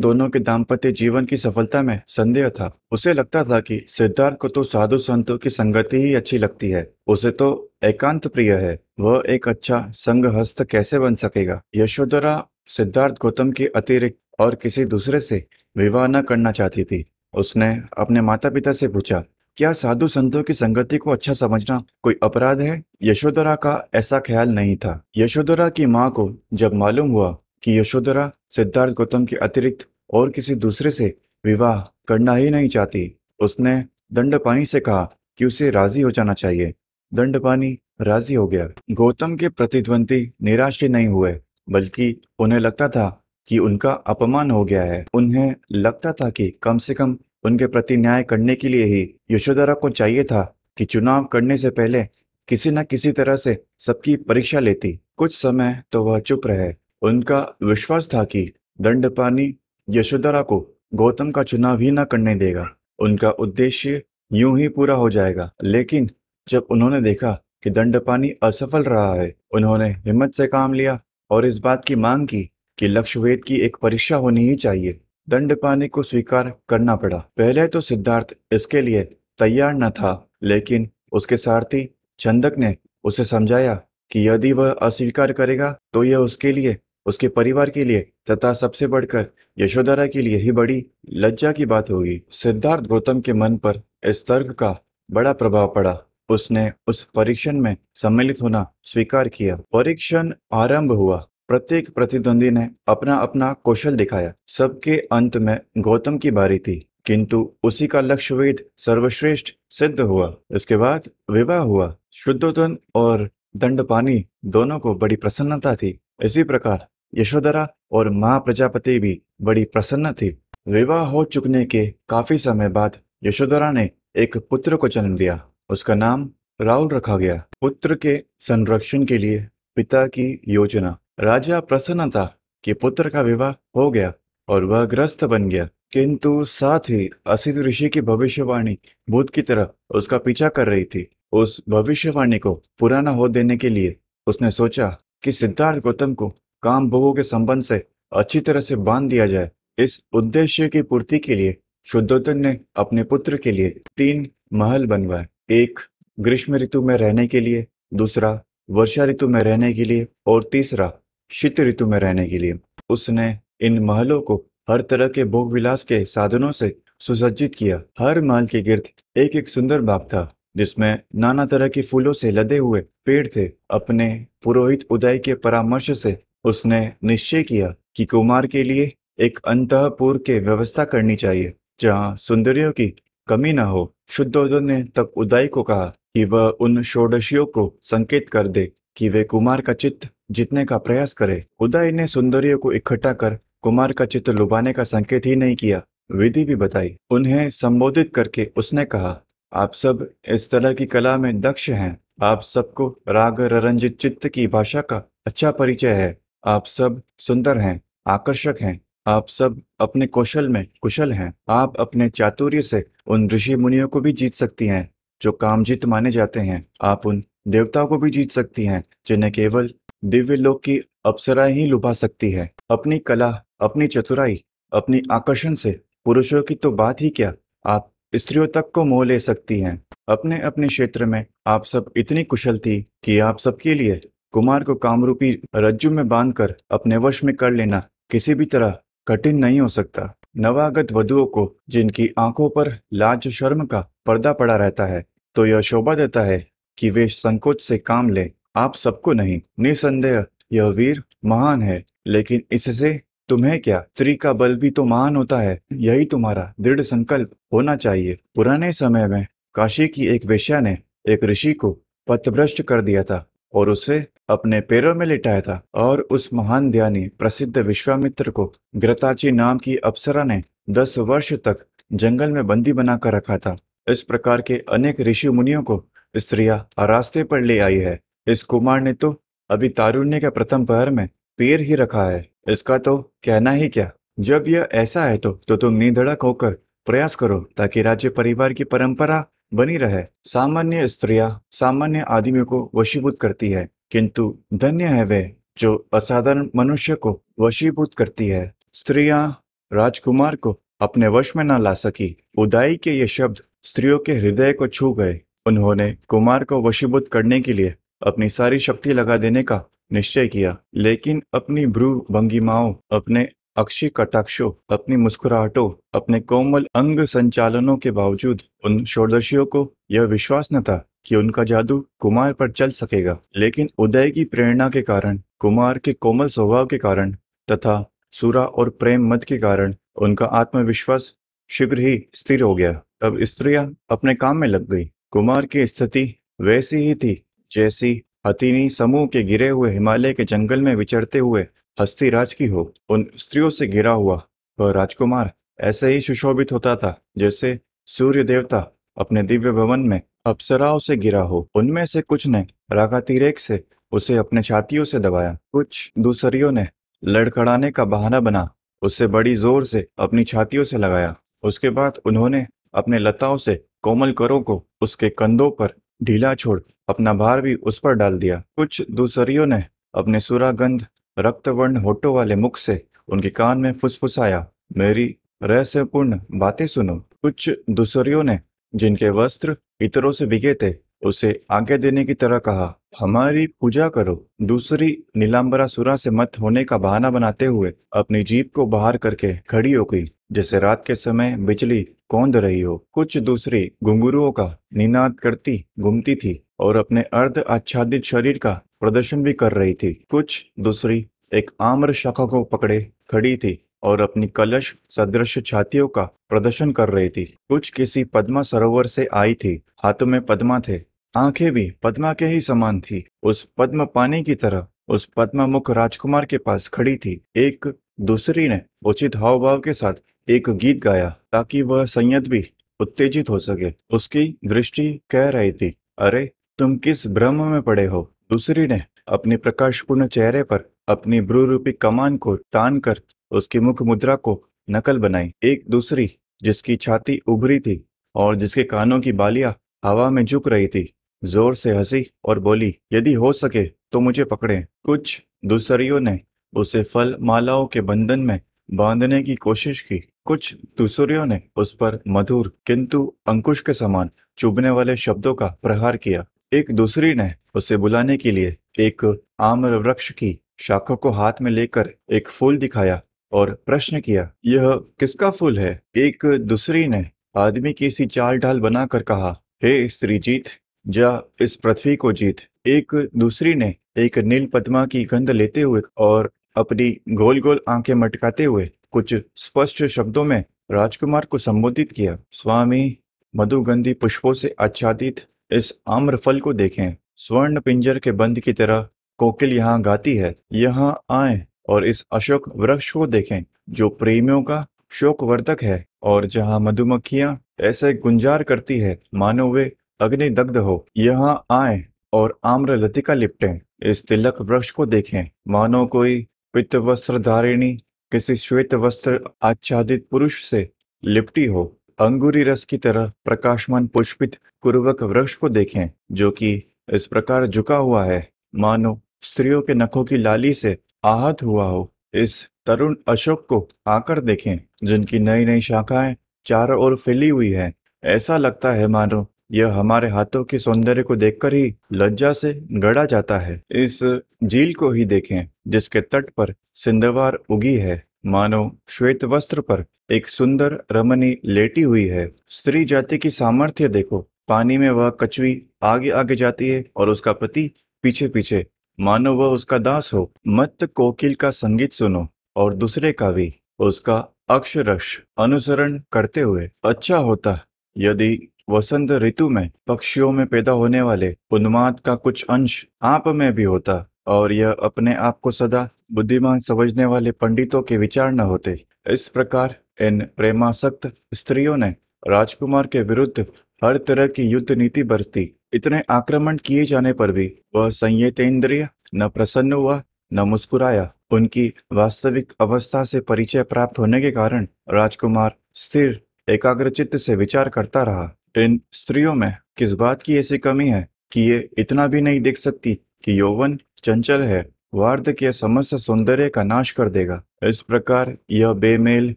दोनों के दाम्पत्य जीवन की सफलता में संदेह था। उसे लगता था कि सिद्धार्थ को तो साधु संतों की संगति ही अच्छी लगती है। उसे तो एकांत प्रिय है। वह एक अच्छा संगहस्त कैसे बन सकेगा? यशोधरा सिद्धार्थ गौतम के अतिरिक्त और किसी दूसरे से विवाह न करना चाहती थी। उसने अपने माता पिता से पूछा, क्या साधु संतों की संगति को अच्छा समझना कोई अपराध है? यशोधरा का ऐसा ख्याल नहीं था। यशोधरा की माँ को जब मालूम हुआ कि यशोधरा सिद्धार्थ गौतम के अतिरिक्त और किसी दूसरे से विवाह करना ही नहीं चाहती, उसने दंडपानी से कहा कि उसे राजी हो जाना चाहिए। दंडपानी राजी हो गया। गौतम के प्रतिद्वंदी निराश ही नहीं हुए, बल्कि उन्हें लगता था कि उनका अपमान हो गया है। उन्हें लगता था कि कम से कम उनके प्रति न्याय करने के लिए ही यशोधरा को चाहिए था कि चुनाव करने से पहले किसी न किसी तरह से सबकी परीक्षा लेती। कुछ समय तो वह चुप रहे। उनका विश्वास था कि दंडपानी यशोधरा को गौतम का चुनाव ही न करने देगा। उनका उद्देश्य यूं ही पूरा हो जाएगा। लेकिन जब उन्होंने देखा कि दंडपानी असफल रहा है, उन्होंने हिम्मत से काम लिया और इस बात की मांग की कि लक्षवेध की एक परीक्षा होनी ही चाहिए। दंडपानी को स्वीकार करना पड़ा। पहले तो सिद्धार्थ इसके लिए तैयार न था, लेकिन उसके सारथी चंदक ने उसे समझाया कि यदि वह अस्वीकार करेगा तो यह उसके लिए, उसके परिवार के लिए तथा सबसे बढ़कर यशोधरा के लिए ही बड़ी लज्जा की बात होगी। सिद्धार्थ गौतम के मन पर इस तर्क का बड़ा प्रभाव पड़ा। उसने उस परीक्षण में सम्मिलित होना स्वीकार किया। परीक्षण आरंभ हुआ। प्रत्येक प्रतिद्वंदी ने अपना अपना कौशल दिखाया। सबके अंत में गौतम की बारी थी, किंतु उसी का लक्षवेध सर्वश्रेष्ठ सिद्ध हुआ। इसके बाद विवाह हुआ। शुद्धोधन और दंडपानी दोनों को बड़ी प्रसन्नता थी। इसी प्रकार यशोधरा और महाप्रजापति भी बड़ी प्रसन्न थी। विवाह हो चुकने के काफी समय बाद यशोधरा ने एक पुत्र को जन्म दिया। उसका नाम राहुल रखा गया। पुत्र के संरक्षण के लिए पिता की योजना। राजा प्रसन्न था कि पुत्र का विवाह हो गया और वह ग्रस्त बन गया, किंतु साथ ही असित ऋषि की भविष्यवाणी भूत की तरह उसका पीछा कर रही थी। उस भविष्यवाणी को पूरा न हो देने के लिए उसने सोचा कि सिद्धार्थ गौतम को काम भोगों के संबंध से अच्छी तरह से बांध दिया जाए। इस उद्देश्य की पूर्ति के लिए शुद्धोधन ने अपने पुत्र के लिए 3 महल बनवाए। एक ग्रीष्म ऋतु में रहने के लिए, दूसरा वर्षा ऋतु में रहने के लिए और तीसरा शीत ऋतु में रहने के लिए। उसने इन महलों को हर तरह के भोग विलास के साधनों से सुसज्जित किया। हर महल के गिर्द एक एक सुंदर बाग था, जिसमें नाना तरह के फूलों से लदे हुए पेड़ थे। अपने पुरोहित उदय के परामर्श से उसने निश्चय किया कि कुमार के लिए एक अंतःपुर की व्यवस्था करनी चाहिए, जहाँ सुंदरियों की कमी न हो। शुद्धोधन ने तब उदय को कहा कि वह उन षोडशियों को संकेत कर दे कि वे कुमार का चित्त जीतने का प्रयास करे। उदय ने सुंदरियों को इकट्ठा कर कुमार का चित्त लुभाने का संकेत ही नहीं किया, विधि भी बताई। उन्हें संबोधित करके उसने कहा, आप सब इस तरह की कला में दक्ष हैं। आप सबको राग रंजित चित्त की भाषा का अच्छा परिचय है। आप सब सुंदर हैं, आकर्षक हैं। आप सब अपने कौशल में कुशल हैं। आप अपने चातुर्य से उन ऋषि मुनियों को भी जीत सकती हैं जो कामजित माने जाते हैं। आप उन देवताओं को भी जीत सकती हैं जिन्हें केवल दिव्य लोक की अप्सराएं ही लुभा सकती है। अपनी कला, अपनी चतुराई, अपनी आकर्षण से पुरुषों की तो बात ही क्या, आप स्त्रियों तक को मोह ले सकती हैं। अपने अपने क्षेत्र में आप सब इतनी कुशल थी कि आप सबके लिए कुमार को कामरूपी रज्जु में बांधकर अपने वश में कर लेना किसी भी तरह कठिन नहीं हो सकता। नवागत वधुओं को जिनकी आंखों पर लाज शर्म का पर्दा पड़ा रहता है, तो यह शोभा देता है कि वे संकोच से काम ले। आप सबको नहीं, निसंदेह यह वीर महान है, लेकिन इससे तुम्हें क्या? स्त्री का बल भी तो महान होता है। यही तुम्हारा दृढ़ संकल्प होना चाहिए। पुराने समय में काशी की एक वेश्या ने एक ऋषि को पथभ्रष्ट कर दिया था और उसे अपने पैरों में लिटाया था, और उस महान ध्यानी प्रसिद्ध विश्वामित्र को घृताची नाम की अप्सरा ने 10 वर्ष तक जंगल में बंदी बनाकर रखा था। इस प्रकार के अनेक ऋषि मुनियों को स्त्रियां रास्ते पर ले आई है। इस कुमार ने तो अभी तारुण्य के प्रथम पहर में पैर ही रखा है। इसका तो कहना ही क्या। जब यह ऐसा है तो तुम निधड़क होकर प्रयास करो, ताकि राज्य परिवार की परंपरा बनी रहे। सामान्य स्त्रियां सामान्य आदमियों को वशीभूत करती है, किंतु धन्य है वे जो असाधारण मनुष्य को वशीभूत करती है। स्त्रियां राजकुमार को अपने वश में न ला सकी। उदाई के ये शब्द स्त्रियों के हृदय को छू गए। उन्होंने कुमार को वशीभूत करने के लिए अपनी सारी शक्ति लगा देने का निश्चय किया, लेकिन अपनी भ्रू भंगिमाओं, अपने अक्षी कटाक्षों, अपनी मुस्कुराहटों, अपने कोमल अंग संचालनों के बावजूद उन षोडशियों को यह विश्वास न था कि उनका जादू कुमार पर चल सकेगा। लेकिन उदय की प्रेरणा के कारण, कुमार के कोमल स्वभाव के कारण तथा सुरा और प्रेम मद के कारण उनका आत्मविश्वास शीघ्र ही स्थिर हो गया। अब स्त्रियां अपने काम में लग गई। कुमार की स्थिति वैसी ही थी जैसी हथिनी समूह के गिरे हुए हिमालय के जंगल में विचरते हुए हस्तिराज की हो। उन स्त्रियों से घिरा हुआ वह राजकुमार ऐसे ही सुशोभित होता था जैसे सूर्य देवता अपने दिव्य भवन में अप्सराओं से घिरा हो। उनमें से कुछ ने रागातिरेक से उसे अपने छातियों से दबाया, कुछ दूसरियों ने लड़खड़ाने का बहाना बना उससे बड़ी जोर से अपनी छातियों से लगाया। उसके बाद उन्होंने अपने लताओं से कोमल करों को उसके कंधों पर ढीला छोड़ अपना भार भी उस पर डाल दिया। कुछ दूसरियों ने अपने सुरागंध रक्तवर्ण होठों वाले मुख से उनके कान में फुसफुसाया, मेरी रहस्यपूर्ण बातें सुनो। कुछ दूसरियों ने, जिनके वस्त्र इतरों से भीगे थे, उसे आज्ञा देने की तरह कहा, हमारी पूजा करो। दूसरी नीलांबरा सुरा से मत होने का बहाना बनाते हुए अपनी जीभ को बाहर करके खड़ी हो गई जैसे रात के समय बिजली कौंध रही हो। कुछ दूसरी घुंघरुओं का निनाद करती घूमती थी और अपने अर्ध आच्छादित शरीर का प्रदर्शन भी कर रही थी। कुछ दूसरी एक आम्र शाखा को पकड़े खड़ी थी और अपनी कलश सदृश छातियों का प्रदर्शन कर रही थी। कुछ किसी पद्मा सरोवर से आई थी, हाथों में पद्मा थे, आंखें भी पद्मा के ही समान थी। उस पद्म पानी की तरह उस पद्मा मुख राजकुमार के पास खड़ी थी। एक दूसरी ने उचित हाव भाव के साथ एक गीत गाया ताकि वह संयत भी उत्तेजित हो सके। उसकी दृष्टि कह रही थी, अरे तुम किस भ्रम में पड़े हो। दूसरी ने अपने प्रकाशपूर्ण चेहरे पर अपनी भ्रू रूपी कमान को तान कर उसकी मुख मुद्रा को नकल बनाई। एक दूसरी, जिसकी छाती उभरी थी और जिसके कानों की बालियां हवा में झुक रही थी, जोर से हंसी और बोली, यदि हो सके तो मुझे पकड़ें। कुछ दूसरियों ने उसे फल मालाओं के बंधन में बांधने की कोशिश की। कुछ दूसरियों ने उस पर मधुर किंतु अंकुश के समान चुभने वाले शब्दों का प्रहार किया। एक दूसरी ने उसे बुलाने के लिए एक आम्र वृक्ष की शाखा को हाथ में लेकर एक फूल दिखाया और प्रश्न किया, यह किसका फूल है। एक दूसरी ने आदमी की सी चाल ढाल बनाकर कहा, हे स्त्री जीत, जा इस पृथ्वी को जीत। एक दूसरी ने एक नील पद्मा की गंध लेते हुए और अपनी गोल गोल आंखें मटकाते हुए कुछ स्पष्ट शब्दों में राजकुमार को संबोधित किया, स्वामी, मधुगंधी पुष्पों से आच्छादित इस आम्र फल को देखें। स्वर्ण पिंजर के बंद की तरह कोकिल यहाँ गाती है। यहाँ आए और इस अशोक वृक्ष को देखें जो प्रेमियों का शोकवर्धक है और जहाँ मधुमक्खियां ऐसे गुंजार करती है मानो वे अग्निदग्ध हो। यहाँ आए और आम्र लतिका लिपटें। इस तिलक वृक्ष को देखें मानो कोई पित्त वस्त्र धारिणी किसी श्वेत वस्त्र आच्छादित पुरुष से लिपटी हो। अंगूरी रस की तरह प्रकाशमान पुष्पित कुर्वक वृक्ष को देखें जो कि इस प्रकार झुका हुआ है मानो स्त्रियों के नखों की लाली से आहत हुआ हो। इस तरुण अशोक को आकर देखें जिनकी नई नई शाखाएं चारों ओर फैली हुई है। ऐसा लगता है मानो यह हमारे हाथों के सौंदर्य को देखकर ही लज्जा से गड़ा जाता है। इस झील को ही देखें जिसके तट पर सिंधवार उगी है, मानो श्वेत वस्त्र पर एक सुंदर रमणी लेटी हुई है। स्त्री जाति की सामर्थ्य देखो, पानी में वह कछुई आगे आगे जाती है और उसका पति पीछे पीछे, मानो वह उसका दास हो। मत कोकिल का संगीत सुनो और दूसरे का भी उसका अक्षरश अनुसरण करते हुए। अच्छा होता यदि वसंत ऋतु में पक्षियों में पैदा होने वाले उन्माद का कुछ अंश आप में भी होता और यह अपने आप को सदा बुद्धिमान समझने वाले पंडितों के विचार न होते। इस प्रकार इन प्रेमासक्त स्त्रियों ने राजकुमार के विरुद्ध हर तरह की युद्ध नीति बरती। इतने आक्रमण किए जाने पर भी वह संयतेंद्रिय न प्रसन्न हुआ न मुस्कुराया। उनकी वास्तविक अवस्था से परिचय प्राप्त होने के कारण राजकुमार स्थिर एकाग्रचित्त से विचार करता रहा, इन स्त्रियों में किस बात की ऐसी कमी है कि ये इतना भी नहीं देख सकती कि यौवन चंचल है, वार्धक्य समस्त सौंदर्य का नाश कर देगा। इस प्रकार यह बेमेल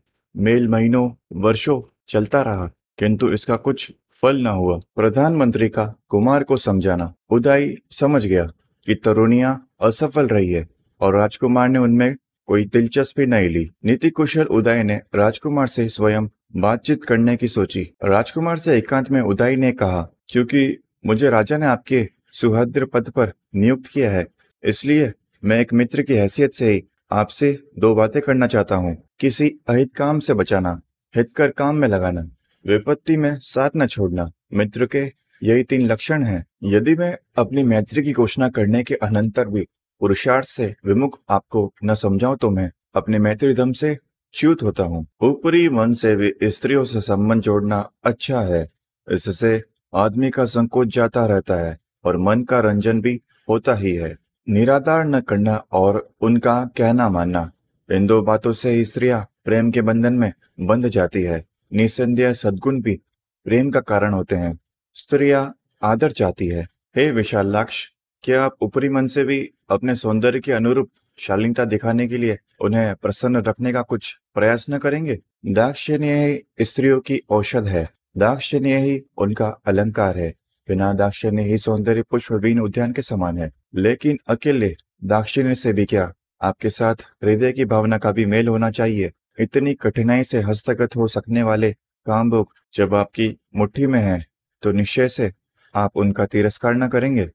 मेल महीनों वर्षों चलता रहा, किंतु इसका कुछ फल न हुआ। प्रधानमंत्री का कुमार को समझाना। उदय समझ गया कि तरुणियां असफल रही है और राजकुमार ने उनमें कोई दिलचस्पी नहीं ली। नीति कुशल उदय ने राजकुमार से स्वयं बातचीत करने की सोची। राजकुमार से एकांत में उदय ने कहा, क्योंकि मुझे राजा ने आपके सुहृद पद पर नियुक्त किया है, इसलिए मैं एक मित्र की हैसियत से ही आपसे दो बातें करना चाहता हूँ। किसी अहित काम से बचाना, हितकर काम में लगाना, विपत्ति में साथ न छोड़ना। मित्र के यही 3 लक्षण हैं। यदि मैं अपनी मैत्री की घोषणा करने के अनंतर भी पुरुषार्थ से विमुख आपको न समझाऊं तो मैं अपने मैत्री धर्म से च्युत होता हूँ। ऊपरी मन से भी स्त्रियों से संबंध जोड़ना अच्छा है। इससे आदमी का संकोच जाता रहता है और मन का रंजन भी होता ही है। निराधार न करना और उनका कहना मानना, इन 2 बातों से ही स्त्रियां प्रेम के बंधन में बंध जाती है। निसंदेह सद्गुण भी प्रेम का कारण होते हैं। स्त्रियां आदर चाहती है। हे विशालाक्ष, क्या आप ऊपरी मन से भी अपने सौंदर्य के अनुरूप शालीनता दिखाने के लिए उन्हें प्रसन्न रखने का कुछ प्रयास न करेंगे? दाक्षिण्य ही स्त्रियों की औषध है। दाक्षिण्य ही उनका अलंकार है। बिना दाक्षिण्य ही सौंदर्य पुष्पहीन उद्यान के समान है। लेकिन अकेले दाक्षिण्य से भी क्या, आपके साथ हृदय की भावना का भी मेल होना चाहिए। इतनी कठिनाई से हस्तगत हो सकने वाले कामभोग जब आपकी मुट्ठी में है, तो निश्चय से आप उनका तिरस्कार न करेंगे।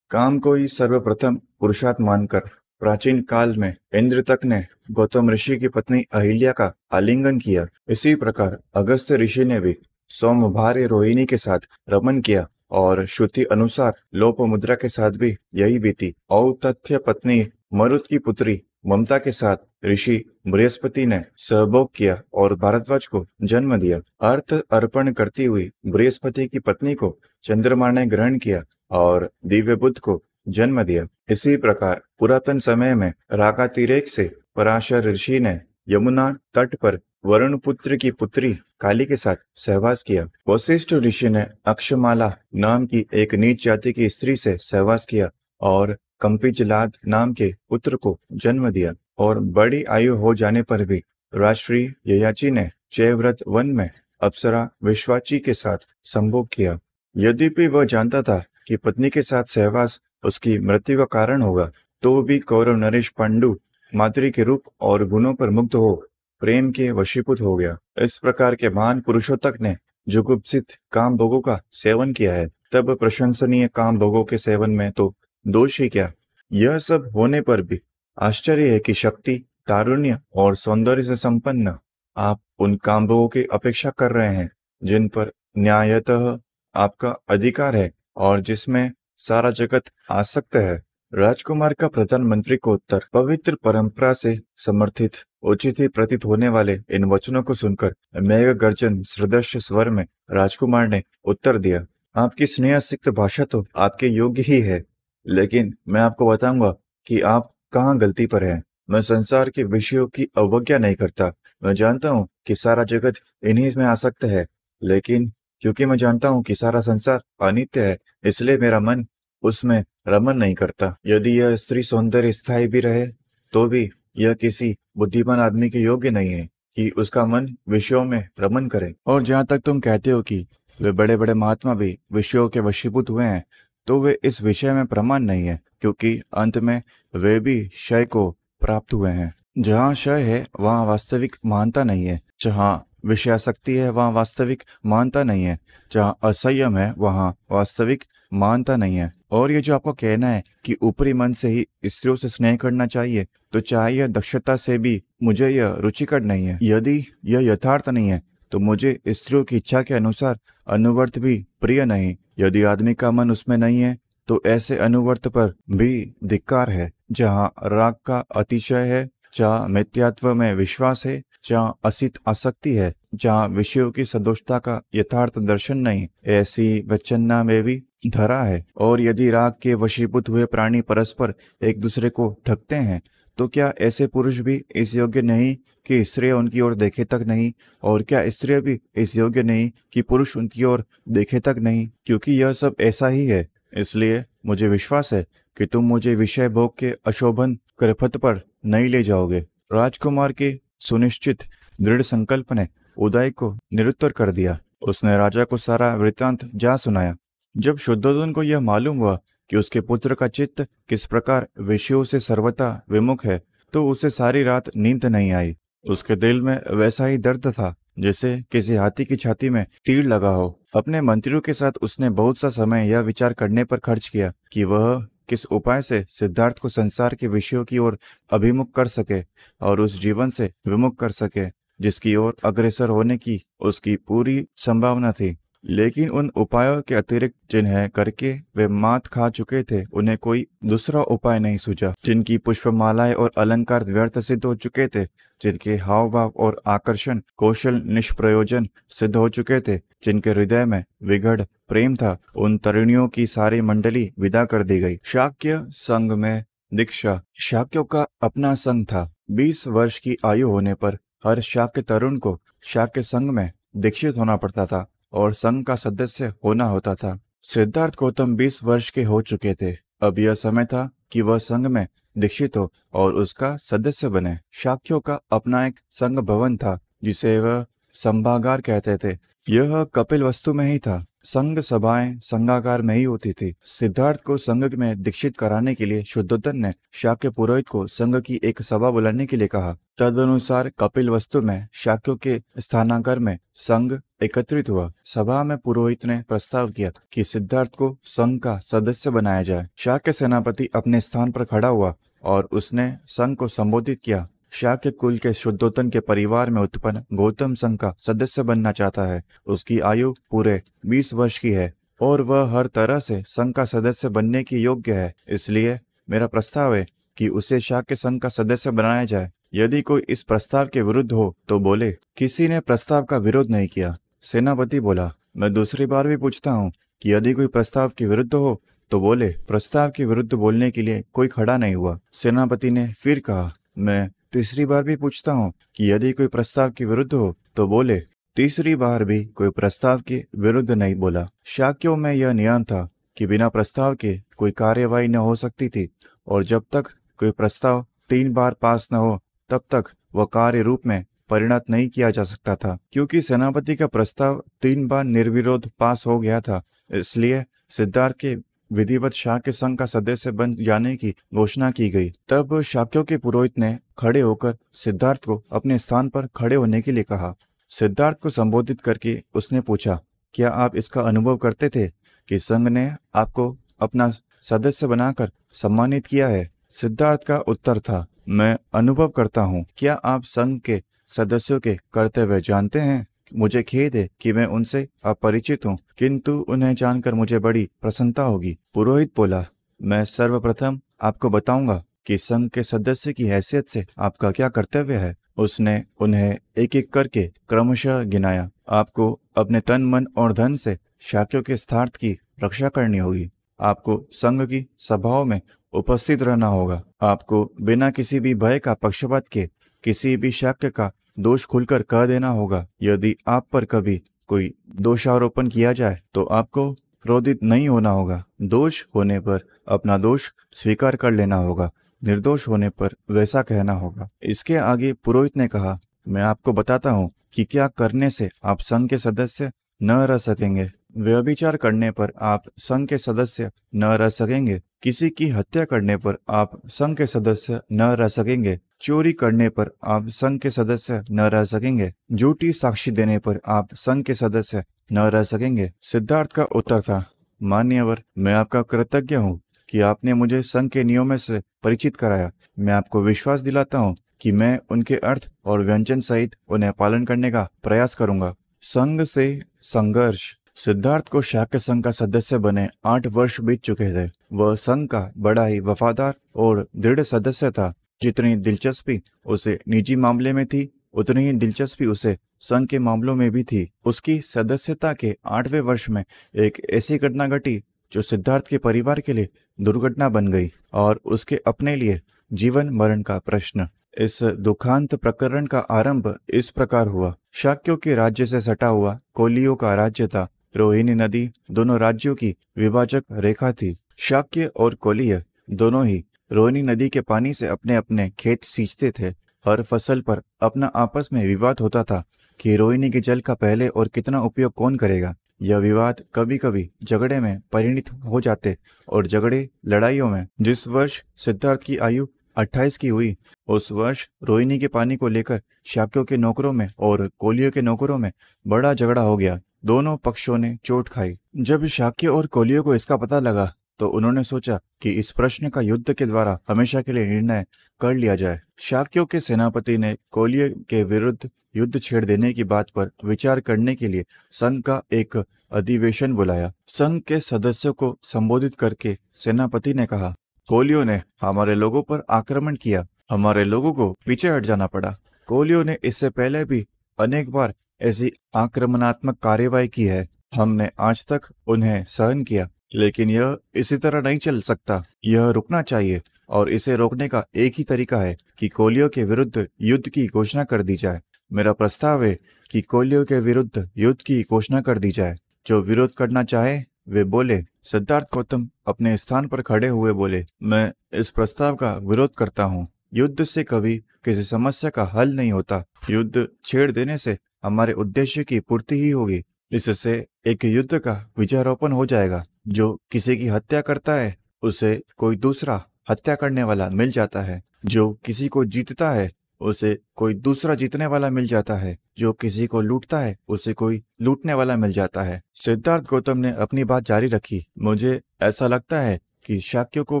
काम को ही सर्वप्रथम पुरुषार्थ मानकर प्राचीन काल में इंद्र तक ने गौतम ऋषि की पत्नी अहिल्या का आलिंगन किया। इसी प्रकार अगस्त्य ऋषि ने भी सौम्यभार्य रोहिणी के साथ रमन किया और श्रुति अनुसार लोपमुद्रा के साथ भी यही बीती। औतथ्य पत्नी मरुत की पुत्री ममता के साथ ऋषि बृहस्पति ने सहभोग किया और भारद्वाज को जन्म दिया। अर्थ अर्पण करती हुई बृहस्पति की पत्नी को चंद्रमा ने ग्रहण किया और दिव्य बुद्ध को जन्म दिया। इसी प्रकार पुरातन समय में रागातिरेक से पराशर ऋषि ने यमुना तट पर वरुण पुत्र की पुत्री काली के साथ सहवास किया। वशिष्ठ ऋषि ने अक्षमाला नाम की एक नीच जाति की स्त्री से सहवास किया और कंपिजलाद नाम के पुत्र को जन्म दिया। और बड़ी आयु हो जाने पर भी राजश्री ययाति ने चयव्रत वन में अप्सरा विश्वाची के साथ संभोग किया। यद्यपि वह जानता था कि पत्नी के साथ सहवास उसकी मृत्यु का कारण होगा, तो भी कौरव नरेश पांडु मातृ के रूप और गुणों पर मुग्ध हो प्रेम के वशीभूत हो गया। इस प्रकार के महान पुरुषों तक ने जुगुप्सित काम भोगों का सेवन किया है, तब प्रशंसनीय काम भोगों के सेवन में तो दोष ही क्या। यह सब होने पर भी आश्चर्य है कि शक्ति, तारुण्य और सौंदर्य से संपन्न आप उन काम भोगों की अपेक्षा कर रहे हैं जिन पर न्यायतः आपका अधिकार है और जिसमें सारा जगत आसक्त है। राजकुमार का प्रधानमंत्री को उत्तर। पवित्र परंपरा से समर्थित उचित ही प्रतीत होने वाले इन वचनों को सुनकर मेघ गर्जन सदृश स्वर में राजकुमार ने उत्तर दिया, आपकी स्नेह सिक्त भाषा तो आपके योग्य ही है, लेकिन मैं आपको बताऊंगा कि आप कहाँ गलती पर हैं। मैं संसार के विषयों की अवज्ञा नहीं करता। मैं जानता हूँ कि सारा जगत इन्हीं में आसक्त है, लेकिन क्योंकि मैं जानता हूँ कि सारा संसार अनित्य है, इसलिए मेरा मन उसमें रमन नहीं करता। यदि यह स्त्री सौंदर्य स्थायी भी रहे, तो भी यह किसी बुद्धिमान आदमी के योग्य नहीं है कि उसका मन विषयों में रमन करे। और जहाँ तक तुम कहते हो कि वे बड़े बड़े महात्मा भी विषयों के वशीभूत हुए हैं, तो वे इस विषय में प्रमाण नहीं है, क्योंकि अंत में वे भी क्षय को प्राप्त हुए हैं। जहाँ क्षय है वहाँ वास्तविक महानता नहीं है, जहाँ विषयासक्ति है वहाँ वास्तविक महानता नहीं है, जहाँ असंयम है वहाँ वास्तविक महानता नहीं है। और ये जो आपको कहना है कि ऊपरी मन से ही स्त्रियों से स्नेह करना चाहिए, तो चाहे यह दक्षता से भी मुझे यह रुचिकर नहीं है। यदि यह यथार्थ नहीं है तो मुझे स्त्रियों की इच्छा के अनुसार अनुवर्त भी प्रिय नहीं। यदि आदमी का मन उसमें नहीं है तो ऐसे अनुवर्त पर भी धिक्कार है। जहाँ राग का अतिशय है, जहाँ मिथ्यात्व में विश्वास है, जहाँ असित आसक्ति है, जहाँ विषयों की सदोषता का यथार्थ दर्शन नहीं, ऐसी वचन्ना में भी धरा है। और यदि राग के वशीभूत हुए प्राणी परस्पर एक दूसरे को ठगते हैं, तो क्या ऐसे पुरुष भी इस योग्य नहीं कि स्त्रियां उनकी ओर देखे तक नहीं, और क्या स्त्रियां भी इस योग्य नहीं कि पुरुष उनकी ओर देखे तक नहीं? क्योंकि यह सब ऐसा ही है, इसलिए मुझे विश्वास है कि तुम मुझे विषय भोग के अशोभन करपथ पर नहीं ले जाओगे। राजकुमार के सुनिश्चित दृढ़ संकल्प ने उदय को निरुत्तर कर दिया। उसने राजा को सारा वृत्तांत जा सुनाया। जब शुद्धोधन को यह मालूम हुआ कि उसके पुत्र का चित्त किस प्रकार विषयों से सर्वथा विमुख है, तो उसे सारी रात नींद नहीं आई। उसके दिल में वैसा ही दर्द था जैसे किसी हाथी की छाती में तीर लगा हो। अपने मंत्रियों के साथ उसने बहुत सा समय यह विचार करने पर खर्च किया कि वह किस उपाय से सिद्धार्थ को संसार के विषयों की ओर अभिमुख कर सके और उस जीवन से विमुख कर सके जिसकी ओर अग्रसर होने की उसकी पूरी संभावना थी। लेकिन उन उपायों के अतिरिक्त जिन्हें करके वे मात खा चुके थे, उन्हें कोई दूसरा उपाय नहीं सूझा। जिनकी पुष्पमालाएं और अलंकार व्यर्थ सिद्ध हो चुके थे, जिनके हाव भाव और आकर्षण कौशल निष्प्रयोजन सिद्ध हो चुके थे, जिनके हृदय में विगढ़ प्रेम था, उन तरुणियों की सारी मंडली विदा कर दी गई। शाक्य संघ में दीक्षा। शाक्यों का अपना संघ था। 20 वर्ष की आयु होने पर हर शाक्य तरुण को शाक्य संघ में दीक्षित होना पड़ता था और संघ का सदस्य होना होता था। सिद्धार्थ गौतम 20 वर्ष के हो चुके थे। अब यह समय था कि वह संघ में दीक्षित हो और उसका सदस्य बने। शाक्यों का अपना एक संघ भवन था जिसे वह संभागार कहते थे। यह कपिल वस्तु में ही था। संघ सभाएं संघागार में ही होती थी। सिद्धार्थ को संघ में दीक्षित कराने के लिए शुद्धोधन ने शाक्य पुरोहित को संघ की एक सभा बुलाने के लिए कहा। तदनुसार कपिल वस्तु में शाक्यों के स्थानागार में संघ एकत्रित हुआ। सभा में पुरोहित ने प्रस्ताव किया कि सिद्धार्थ को संघ का सदस्य बनाया जाए। शाक्य सेनापति अपने स्थान पर खड़ा हुआ और उसने संघ को संबोधित किया। शाक्य कुल के शुद्धोधन के परिवार में उत्पन्न गौतम संघ का सदस्य बनना चाहता है। उसकी आयु पूरे 20 वर्ष की है और वह हर तरह से संघ का सदस्य बनने की योग्य है। इसलिए मेरा प्रस्ताव है कि उसे शाक्य संघ का सदस्य बनाया जाए। यदि कोई इस प्रस्ताव के विरुद्ध हो तो बोले। किसी ने प्रस्ताव का विरोध नहीं किया। सेनापति बोला, मैं दूसरी बार भी पूछता हूँ कि यदि कोई प्रस्ताव के विरुद्ध हो तो बोले। प्रस्ताव के विरुद्ध बोलने के लिए कोई खड़ा नहीं हुआ। सेनापति ने फिर कहा, मैं तीसरी बार भी पूछता हूँ कि यदि कोई प्रस्ताव के विरुद्ध हो तो बोले। तीसरी बार भी कोई प्रस्ताव के विरुद्ध नहीं बोला। शाक्यों में यह नियम था कि बिना प्रस्ताव के कोई कार्यवाही न हो सकती थी और जब तक कोई प्रस्ताव 3 बार पास न हो तब तक वह कार्य रूप में परिणत नहीं किया जा सकता था। क्योंकि सेनापति का प्रस्ताव 3 बार निर्विरोध पास हो गया था, इसलिए सिद्धार्थ के विधिवत शाक्य संघ का सदस्य बन जाने की घोषणा की गई। तब शाक्यों के पुरोहित ने खड़े होकर सिद्धार्थ को अपने स्थान पर खड़े होने के लिए कहा। सिद्धार्थ को संबोधित करके उसने पूछा, क्या आप इसका अनुभव करते थे कि संघ ने आपको अपना सदस्य बनाकर सम्मानित किया है? सिद्धार्थ का उत्तर था, मैं अनुभव करता हूँ। क्या आप संघ के सदस्यों के कर्तव्य जानते हैं? मुझे खेद है कि मैं उनसे अपरिचित हूँ, किंतु उन्हें जानकर मुझे बड़ी प्रसन्नता होगी। पुरोहित बोला, मैं सर्वप्रथम आपको बताऊंगा कि संघ के सदस्य की हैसियत से आपका क्या कर्तव्य है। उसने उन्हें एक एक करके क्रमशः गिनाया। आपको अपने तन मन और धन से शाक्यों के स्थार्थ की रक्षा करनी होगी। आपको संघ की सभाओं में उपस्थित रहना होगा। आपको बिना किसी भी भय का पक्षपात के किसी भी शाक्य का दोष खुलकर कह देना होगा। यदि आप पर कभी कोई दोषारोपण किया जाए तो आपको क्रोधित नहीं होना होगा। दोष होने पर अपना दोष स्वीकार कर लेना होगा। निर्दोष होने पर वैसा कहना होगा। इसके आगे पुरोहित ने कहा, मैं आपको बताता हूँ कि क्या करने से आप संघ के सदस्य न रह सकेंगे। व्यभिचार करने पर आप संघ के सदस्य न रह सकेंगे। किसी की हत्या करने पर आप संघ के सदस्य न रह सकेंगे। चोरी करने पर आप संघ के सदस्य न रह सकेंगे। झूठी साक्षी देने पर आप संघ के सदस्य न रह सकेंगे। सिद्धार्थ का उत्तर था, मान्यवर, मैं आपका कृतज्ञ हूँ कि आपने मुझे संघ के नियमों से परिचित कराया। मैं आपको विश्वास दिलाता हूँ कि मैं उनके अर्थ और व्यंजन सहित उन्हें पालन करने का प्रयास करूंगा। संघ से संघर्ष। सिद्धार्थ को शाक्य संघ का सदस्य बने 8 वर्ष बीत चुके थे। वह संघ का बड़ा ही वफादार और दृढ़ सदस्य था। जितनी दिलचस्पी उसे निजी मामले में थी, उतनी ही दिलचस्पी उसे संघ के मामलों में भी थी। उसकी सदस्यता के 8वें वर्ष में एक ऐसी घटना घटी जो सिद्धार्थ के परिवार के लिए दुर्घटना बन गई और उसके अपने लिए जीवन मरण का प्रश्न। इस दुखांत प्रकरण का आरंभ इस प्रकार हुआ। शाक्यों के राज्य से सटा हुआ कोलियों का राज्य था। रोहिणी नदी दोनों राज्यों की विभाजक रेखा थी। शाक्य और कोलीय दोनों ही रोहिणी नदी के पानी से अपने अपने खेत सींचते थे। हर फसल पर अपना आपस में विवाद होता था कि रोहिणी के जल का पहले और कितना उपयोग कौन करेगा। यह विवाद कभी कभी झगड़े में परिणत हो जाते और झगड़े लड़ाइयों में। जिस वर्ष सिद्धार्थ की आयु 28 की हुई, उस वर्ष रोहिणी के पानी को लेकर शाक्यों के नौकरों में और कोलियों के नौकरों में बड़ा झगड़ा हो गया। दोनों पक्षों ने चोट खाई। जब शाक्य और कोलियों को इसका पता लगा तो उन्होंने सोचा कि इस प्रश्न का युद्ध के द्वारा हमेशा के लिए निर्णय कर लिया जाए। शाक्यों के सेनापति ने कोलियों के विरुद्ध युद्ध छेड़ देने की बात पर विचार करने के लिए संघ का एक अधिवेशन बुलाया। संघ के सदस्यों को संबोधित करके सेनापति ने कहा, कोलियों ने हमारे लोगों पर आक्रमण किया, हमारे लोगों को पीछे हट जाना पड़ा। कोलियों ने इससे पहले भी अनेक बार ऐसी आक्रमणात्मक कार्यवाही की है। हमने आज तक उन्हें सहन किया, लेकिन यह इसी तरह नहीं चल सकता। यह रुकना चाहिए और इसे रोकने का एक ही तरीका है कि कोलियों के विरुद्ध युद्ध की घोषणा कर दी जाए। मेरा प्रस्ताव है कि कोलियों के विरुद्ध युद्ध की घोषणा कर दी जाए। जो विरोध करना चाहे वे बोले। सिद्धार्थ गौतम अपने स्थान पर खड़े हुए बोले, मैं इस प्रस्ताव का विरोध करता हूँ। युद्ध से कभी किसी समस्या का हल नहीं होता। युद्ध छेड़ देने से हमारे उद्देश्य की पूर्ति ही होगी। इससे एक युद्ध का विजयारोपण हो जाएगा। जो किसी की हत्या करता है उसे कोई दूसरा हत्या करने वाला मिल जाता है। जो किसी को जीतता है उसे कोई दूसरा जीतने वाला मिल जाता है। जो किसी को लूटता है उसे कोई लूटने वाला मिल जाता है। सिद्धार्थ गौतम ने अपनी बात जारी रखी, मुझे ऐसा लगता है कि शाक्यों को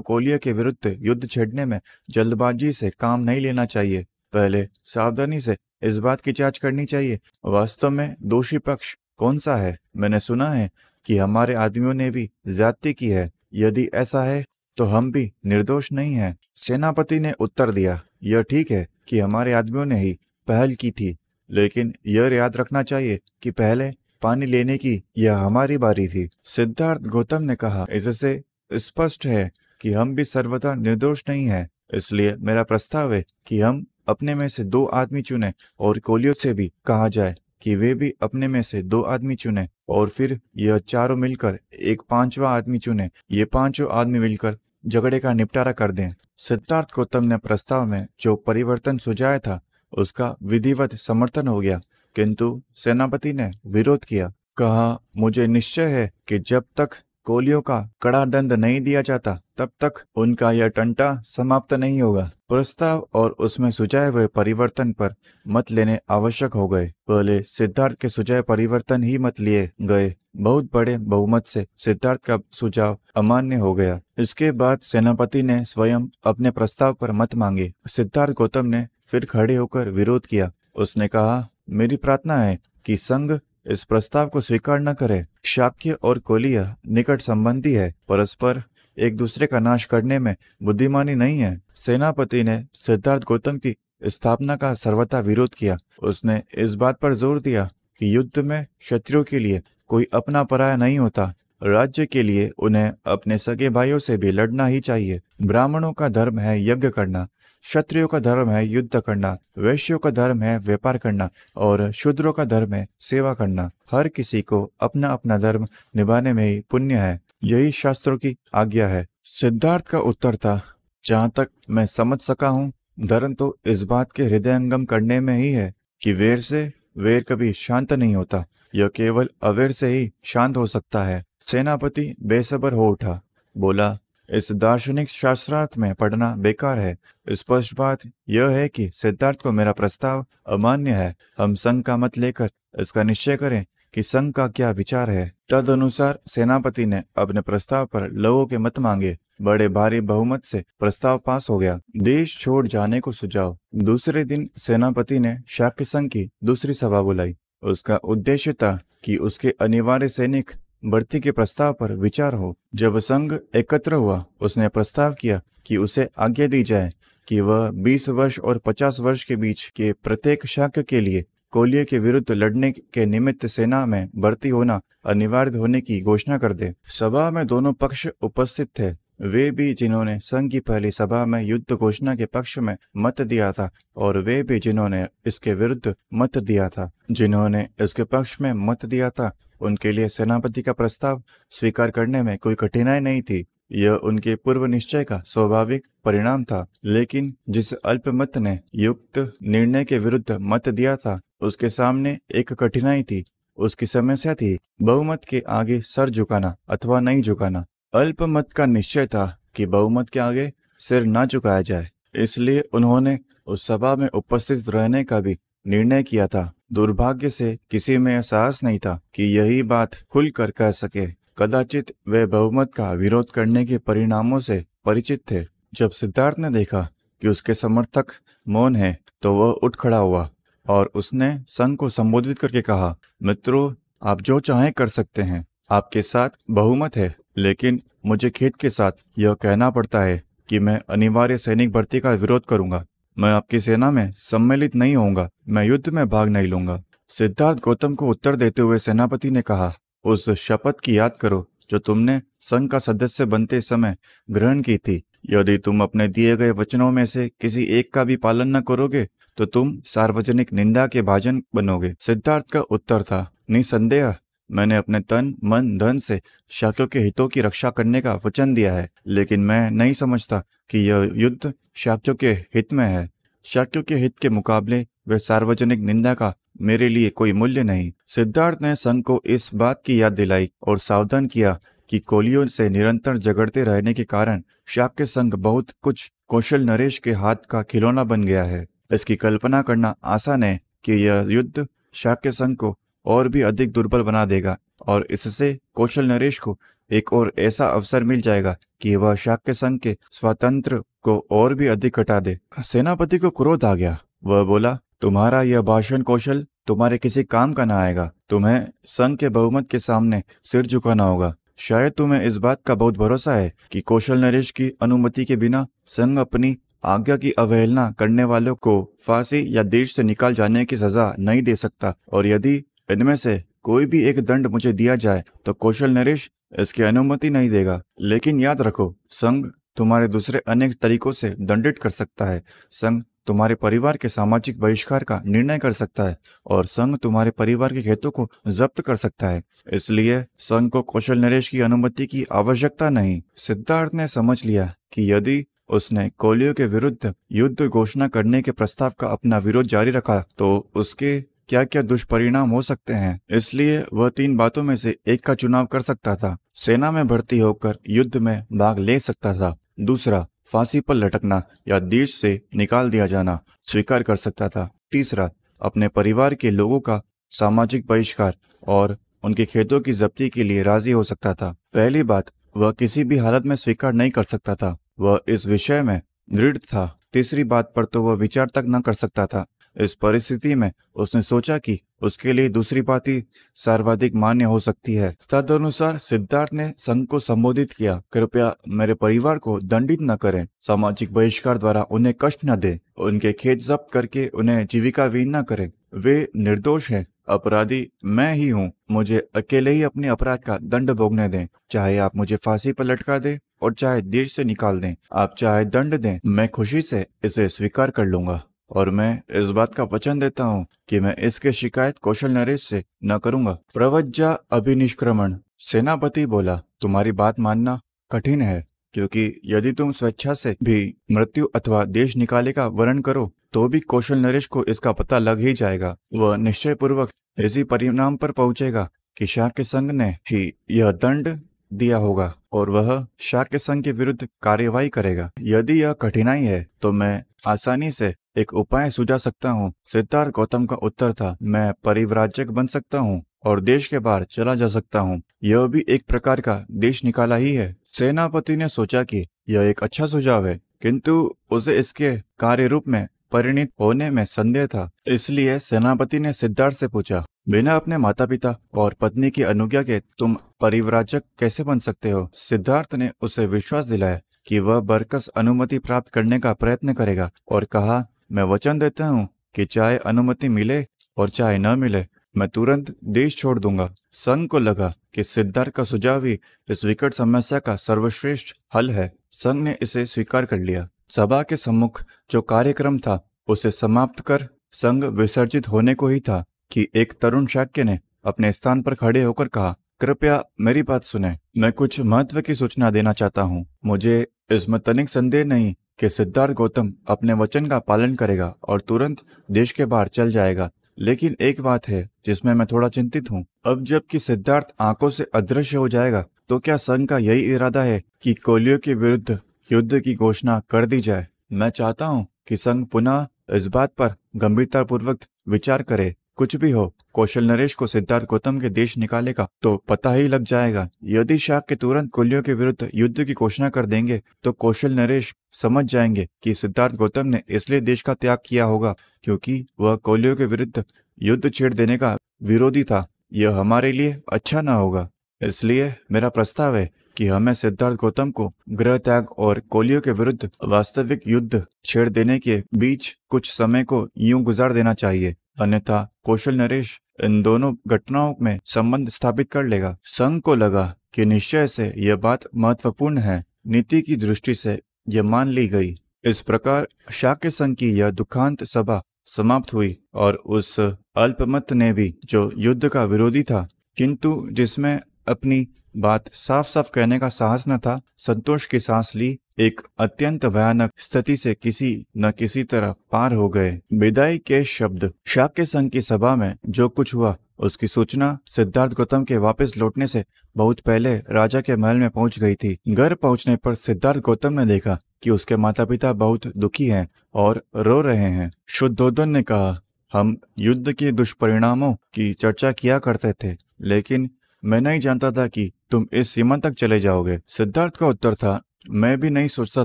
कोलियों के विरुद्ध युद्ध छेड़ने में जल्दबाजी से काम नहीं लेना चाहिए। पहले सावधानी से इस बात की जांच करनी चाहिए, वास्तव में दोषी पक्ष कौन सा है। मैंने सुना है कि हमारे आदमियों ने भी ज्यादती की है। यदि ऐसा है तो हम भी निर्दोष नहीं हैं। सेनापति ने उत्तर दिया, यह ठीक है कि हमारे आदमियों ने ही पहल की थी, लेकिन यह याद रखना चाहिए कि पहले पानी लेने की यह हमारी बारी थी। सिद्धार्थ गौतम ने कहा, इससे स्पष्ट है कि हम भी सर्वदा निर्दोष नहीं हैं। इसलिए मेरा प्रस्ताव है कि हम अपने में से 2 आदमी चुने और कोलियों से भी कहा जाए कि वे भी अपने में से 2 आदमी चुने और फिर यह चारों मिलकर एक 5वां आदमी चुने। ये 5 आदमी मिलकर झगड़े का निपटारा कर दें। सिद्धार्थ गौतम ने प्रस्ताव में जो परिवर्तन सुझाया था उसका विधिवत समर्थन हो गया, किंतु सेनापति ने विरोध किया। कहा, मुझे निश्चय है कि जब तक कोलियों का कड़ा दंड नहीं दिया जाता तब तक उनका यह टंटा समाप्त नहीं होगा। प्रस्ताव और उसमें सुझाए हुए परिवर्तन पर मत लेने आवश्यक हो गए। पहले सिद्धार्थ के सुझाए परिवर्तन ही मत लिए गए। बहुत बड़े बहुमत से सिद्धार्थ का सुझाव अमान्य हो गया। इसके बाद सेनापति ने स्वयं अपने प्रस्ताव पर मत मांगे। सिद्धार्थ गौतम ने फिर खड़े होकर विरोध किया। उसने कहा, मेरी प्रार्थना है कि संघ इस प्रस्ताव को स्वीकार न करे। शाक्य और कोलिया निकट संबंधी है, परस्पर एक दूसरे का नाश करने में बुद्धिमानी नहीं है। सेनापति ने सिद्धार्थ गौतम की स्थापना का सर्वथा विरोध किया। उसने इस बात पर जोर दिया कि युद्ध में शत्रुओं के लिए कोई अपना पराया नहीं होता। राज्य के लिए उन्हें अपने सगे भाइयों से भी लड़ना ही चाहिए। ब्राह्मणों का धर्म है यज्ञ करना, क्षत्रियों का धर्म है युद्ध करना, वैश्यों का धर्म है व्यापार करना और शूद्रों का धर्म है सेवा करना। हर किसी को अपना अपना धर्म निभाने में ही पुण्य है, यही शास्त्रों की आज्ञा है। सिद्धार्थ का उत्तर था, जहाँ तक मैं समझ सका हूँ, धर्म तो इस बात के हृदयंगम करने में ही है कि वैर से वैर कभी शांत नहीं होता। यह केवल अवैर से ही शांत हो सकता है। सेनापति बेसब्र हो उठा, बोला, इस दार्शनिक शास्त्रार्थ में पढ़ना बेकार है। स्पष्ट बात यह है कि सिद्धार्थ को मेरा प्रस्ताव अमान्य है। हम संघ का मत लेकर इसका निश्चय करें कि संघ का क्या विचार है। तदनुसार सेनापति ने अपने प्रस्ताव पर लोगों के मत मांगे। बड़े भारी बहुमत से प्रस्ताव पास हो गया। देश छोड़ जाने को सुझाव। दूसरे दिन सेनापति ने शाक्य संघ की दूसरी सभा बुलाई। उसका उद्देश्य था कि उसके अनिवार्य सैनिक भर्ती के प्रस्ताव पर विचार हो। जब संघ एकत्र हुआ, उसने प्रस्ताव किया कि उसे आज्ञा दी जाए कि वह 20 वर्ष और 50 वर्ष के बीच के प्रत्येक शाक्य के लिए कोलियों के विरुद्ध लड़ने के निमित्त सेना में भर्ती होना अनिवार्य होने की घोषणा कर दे। सभा में दोनों पक्ष उपस्थित थे। वे भी जिन्होंने संघ की पहली सभा में युद्ध घोषणा के पक्ष में मत दिया था और वे भी जिन्होंने इसके विरुद्ध मत दिया था। जिन्होंने इसके पक्ष में मत दिया था उनके लिए सेनापति का प्रस्ताव स्वीकार करने में कोई कठिनाई नहीं थी। यह उनके पूर्व निश्चय का स्वाभाविक परिणाम था, लेकिन जिस अल्पमत ने युक्त निर्णय के विरुद्ध मत दिया था, उसके सामने एक कठिनाई थी। उसकी समस्या थी बहुमत के आगे सर झुकाना अथवा नहीं झुकाना। अल्पमत का निश्चय था कि बहुमत के आगे सिर न झुकाया जाए, इसलिए उन्होंने उस सभा में उपस्थित रहने का भी निर्णय किया था। दुर्भाग्य से किसी में यह साहस नहीं था कि यही बात खुलकर कह सके। कदाचित वे बहुमत का विरोध करने के परिणामों से परिचित थे। जब सिद्धार्थ ने देखा कि उसके समर्थक मौन हैं, तो वह उठ खड़ा हुआ और उसने संघ को संबोधित करके कहा, मित्रों, आप जो चाहें कर सकते हैं। आपके साथ बहुमत है, लेकिन मुझे खेद के साथ यह कहना पड़ता है कि मैं अनिवार्य सैनिक भर्ती का विरोध करूंगा। मैं आपकी सेना में सम्मिलित नहीं होऊंगा। मैं युद्ध में भाग नहीं लूंगा। सिद्धार्थ गौतम को उत्तर देते हुए सेनापति ने कहा, उस शपथ की याद करो जो तुमने संघ का सदस्य बनते समय ग्रहण की थी। यदि तुम अपने दिए गए वचनों में से किसी एक का भी पालन न करोगे तो तुम सार्वजनिक निंदा के भाजन बनोगे। सिद्धार्थ का उत्तर था, निसंदेह मैंने अपने तन मन धन से शाक्यों के हितों की रक्षा करने का वचन दिया है, लेकिन मैं नहीं समझता कि यह युद्ध शाक्यों के हित में है। शाक्यों के हित के मुकाबले वे सार्वजनिक निंदा का मेरे लिए कोई मूल्य नहीं। सिद्धार्थ ने संघ को इस बात की याद दिलाई और सावधान किया कि कोलियों से निरंतर झगड़ते रहने के कारण शाक्य संघ बहुत कुछ कौशल नरेश के हाथ का खिलौना बन गया है। इसकी कल्पना करना आसान है कि यह युद्ध शाक्य संघ को और भी अधिक दुर्बल बना देगा और इससे कौशल नरेश को एक और ऐसा अवसर मिल जाएगा कि वह शाक्य संघ के स्वातंत्र को और भी अधिक घटा दे। सेनापति को क्रोध आ गया। वह बोला, तुम्हारा यह भाषण कौशल तुम्हारे किसी काम का न आएगा। तुम्हें संघ के बहुमत के सामने सिर झुकाना होगा। शायद तुम्हें इस बात का बहुत भरोसा है कि कौशल नरेश की अनुमति के बिना संघ अपनी आज्ञा की अवहेलना करने वालों को फांसी या देश से निकाल जाने की सजा नहीं दे सकता, और यदि इनमें से कोई भी एक दंड मुझे दिया जाए तो कौशल नरेश इसकी अनुमति नहीं देगा। लेकिन याद रखो, संघ तुम्हारे दूसरे अनेक तरीकों से दंडित कर सकता है। संघ तुम्हारे परिवार के सामाजिक बहिष्कार का निर्णय कर सकता है और संघ तुम्हारे परिवार के खेतों को जब्त कर सकता है। इसलिए संघ को कौशल नरेश की अनुमति की आवश्यकता नहीं। सिद्धार्थ ने समझ लिया कि यदि उसने कोलियों के विरुद्ध युद्ध घोषणा करने के प्रस्ताव का अपना विरोध जारी रखा तो उसके क्या क्या दुष्परिणाम हो सकते हैं। इसलिए वह 3 बातों में से एक का चुनाव कर सकता था। सेना में भर्ती होकर युद्ध में भाग ले सकता था। दूसरा, फांसी पर लटकना या देश से निकाल दिया जाना स्वीकार कर सकता था। तीसरा, अपने परिवार के लोगों का सामाजिक बहिष्कार और उनके खेतों की जब्ती के लिए राजी हो सकता था। पहली बात वह किसी भी हालत में स्वीकार नहीं कर सकता था। वह इस विषय में दृढ़ था। तीसरी बात पर तो वह विचार तक न कर सकता था। इस परिस्थिति में उसने सोचा कि उसके लिए दूसरी बात ही सर्वाधिक मान्य हो सकती है। तदनुसार सिद्धार्थ ने संघ को संबोधित किया, कृपया मेरे परिवार को दंडित न करें। सामाजिक बहिष्कार द्वारा उन्हें कष्ट न दें। उनके खेत जब्त करके उन्हें जीविका विहीन न करें। वे निर्दोष हैं। अपराधी मैं ही हूँ। मुझे अकेले ही अपने अपराध का दंड भोगने दें। चाहे आप मुझे फांसी पर लटका दें और चाहे देश से निकाल दें। आप चाहे दंड दें, मैं खुशी से इसे स्वीकार कर लूंगा और मैं इस बात का वचन देता हूँ कि मैं इसके शिकायत कौशल नरेश से न करूंगा। प्रवज्जा अभिनिष्क्रमण। सेनापति बोला, तुम्हारी बात मानना कठिन है, क्योंकि यदि तुम स्वेच्छा से भी मृत्यु अथवा देश निकाले का वर्ण करो तो भी कौशल नरेश को इसका पता लग ही जाएगा। वह निश्चय पूर्वक इसी परिणाम पर पहुंचेगा कि शाक्य संघ ने ही यह दंड दिया होगा और वह शाक्य संघ के विरुद्ध कार्यवाही करेगा। यदि यह कठिनाई है तो मैं आसानी से एक उपाय सुझा सकता हूँ। सिद्धार्थ गौतम का उत्तर था, मैं परिव्राजक बन सकता हूँ और देश के बाहर चला जा सकता हूँ। यह भी एक प्रकार का देश निकाला ही है। सेनापति ने सोचा कि यह एक अच्छा सुझाव है, किंतु उसे इसके कार्य रूप में परिणित होने में संदेह था। इसलिए सेनापति ने सिद्धार्थ से पूछा, बिना अपने माता पिता और पत्नी की अनुज्ञा के तुम परिव्राजक कैसे बन सकते हो? सिद्धार्थ ने उसे विश्वास दिलाया कि वह बरकस अनुमति प्राप्त करने का प्रयत्न करेगा और कहा, मैं वचन देता हूँ कि चाहे अनुमति मिले और चाहे न मिले, मैं तुरंत देश छोड़ दूंगा। संघ को लगा कि सिद्धार्थ का सुझाव ही इस विकट समस्या का सर्वश्रेष्ठ हल है। संघ ने इसे स्वीकार कर लिया। सभा के सम्मुख जो कार्यक्रम था उसे समाप्त कर संघ विसर्जित होने को ही था कि एक तरुण शाक्य ने अपने स्थान पर खड़े होकर कहा, कृपया मेरी बात सुने। मैं कुछ महत्व की सूचना देना चाहता हूँ। मुझे इसमें तनिक संदेह नहीं कि सिद्धार्थ गौतम अपने वचन का पालन करेगा और तुरंत देश के बाहर चल जाएगा। लेकिन एक बात है जिसमें मैं थोड़ा चिंतित हूँ। अब जबकि सिद्धार्थ आंखों से अदृश्य हो जाएगा, तो क्या संघ का यही इरादा है कि कोलियों के विरुद्ध युद्ध की घोषणा कर दी जाए? मैं चाहता हूँ कि संघ पुनः इस बात पर गंभीरतापूर्वक विचार करे। कुछ भी हो, कौशल नरेश को सिद्धार्थ गौतम के देश निकालेगा तो पता ही लग जाएगा। यदि शाक्य तुरंत कोलियों के विरुद्ध युद्ध की घोषणा कर देंगे तो कौशल नरेश समझ जाएंगे कि सिद्धार्थ गौतम ने इसलिए देश का त्याग किया होगा क्योंकि वह कोलियों के विरुद्ध युद्ध छेड़ देने का विरोधी था। यह हमारे लिए अच्छा न होगा। इसलिए मेरा प्रस्ताव है कि हमें सिद्धार्थ गौतम को गृह त्याग और कोलियों के विरुद्ध वास्तविक युद्ध छेड़ देने के बीच कुछ समय को यूं गुजार देना चाहिए, अन्यथा कौशल नरेश इन दोनों घटनाओं में संबंध स्थापित कर लेगा। संघ को लगा कि निश्चय से यह बात महत्वपूर्ण है। नीति की दृष्टि से यह मान ली गई। इस प्रकार शाक्य संघ की यह दुखांत सभा समाप्त हुई और उस अल्पमत ने भी, जो युद्ध का विरोधी था किंतु जिसमें अपनी बात साफ साफ कहने का साहस न था, संतोष की सांस ली। एक अत्यंत भयानक स्थिति से किसी न किसी तरह पार हो गए। विदाई के शब्द। शाक्य संघ की सभा में जो कुछ हुआ उसकी सूचना सिद्धार्थ गौतम के वापस लौटने से बहुत पहले राजा के महल में पहुंच गई थी। घर पहुंचने पर सिद्धार्थ गौतम ने देखा कि उसके माता पिता बहुत दुखी हैं और रो रहे हैं। शुद्धोधन ने कहा, हम युद्ध के दुष्परिणामों की चर्चा किया करते थे, लेकिन मैं नहीं जानता था कि तुम इस सीमा तक चले जाओगे। सिद्धार्थ का उत्तर था, मैं भी नहीं सोचता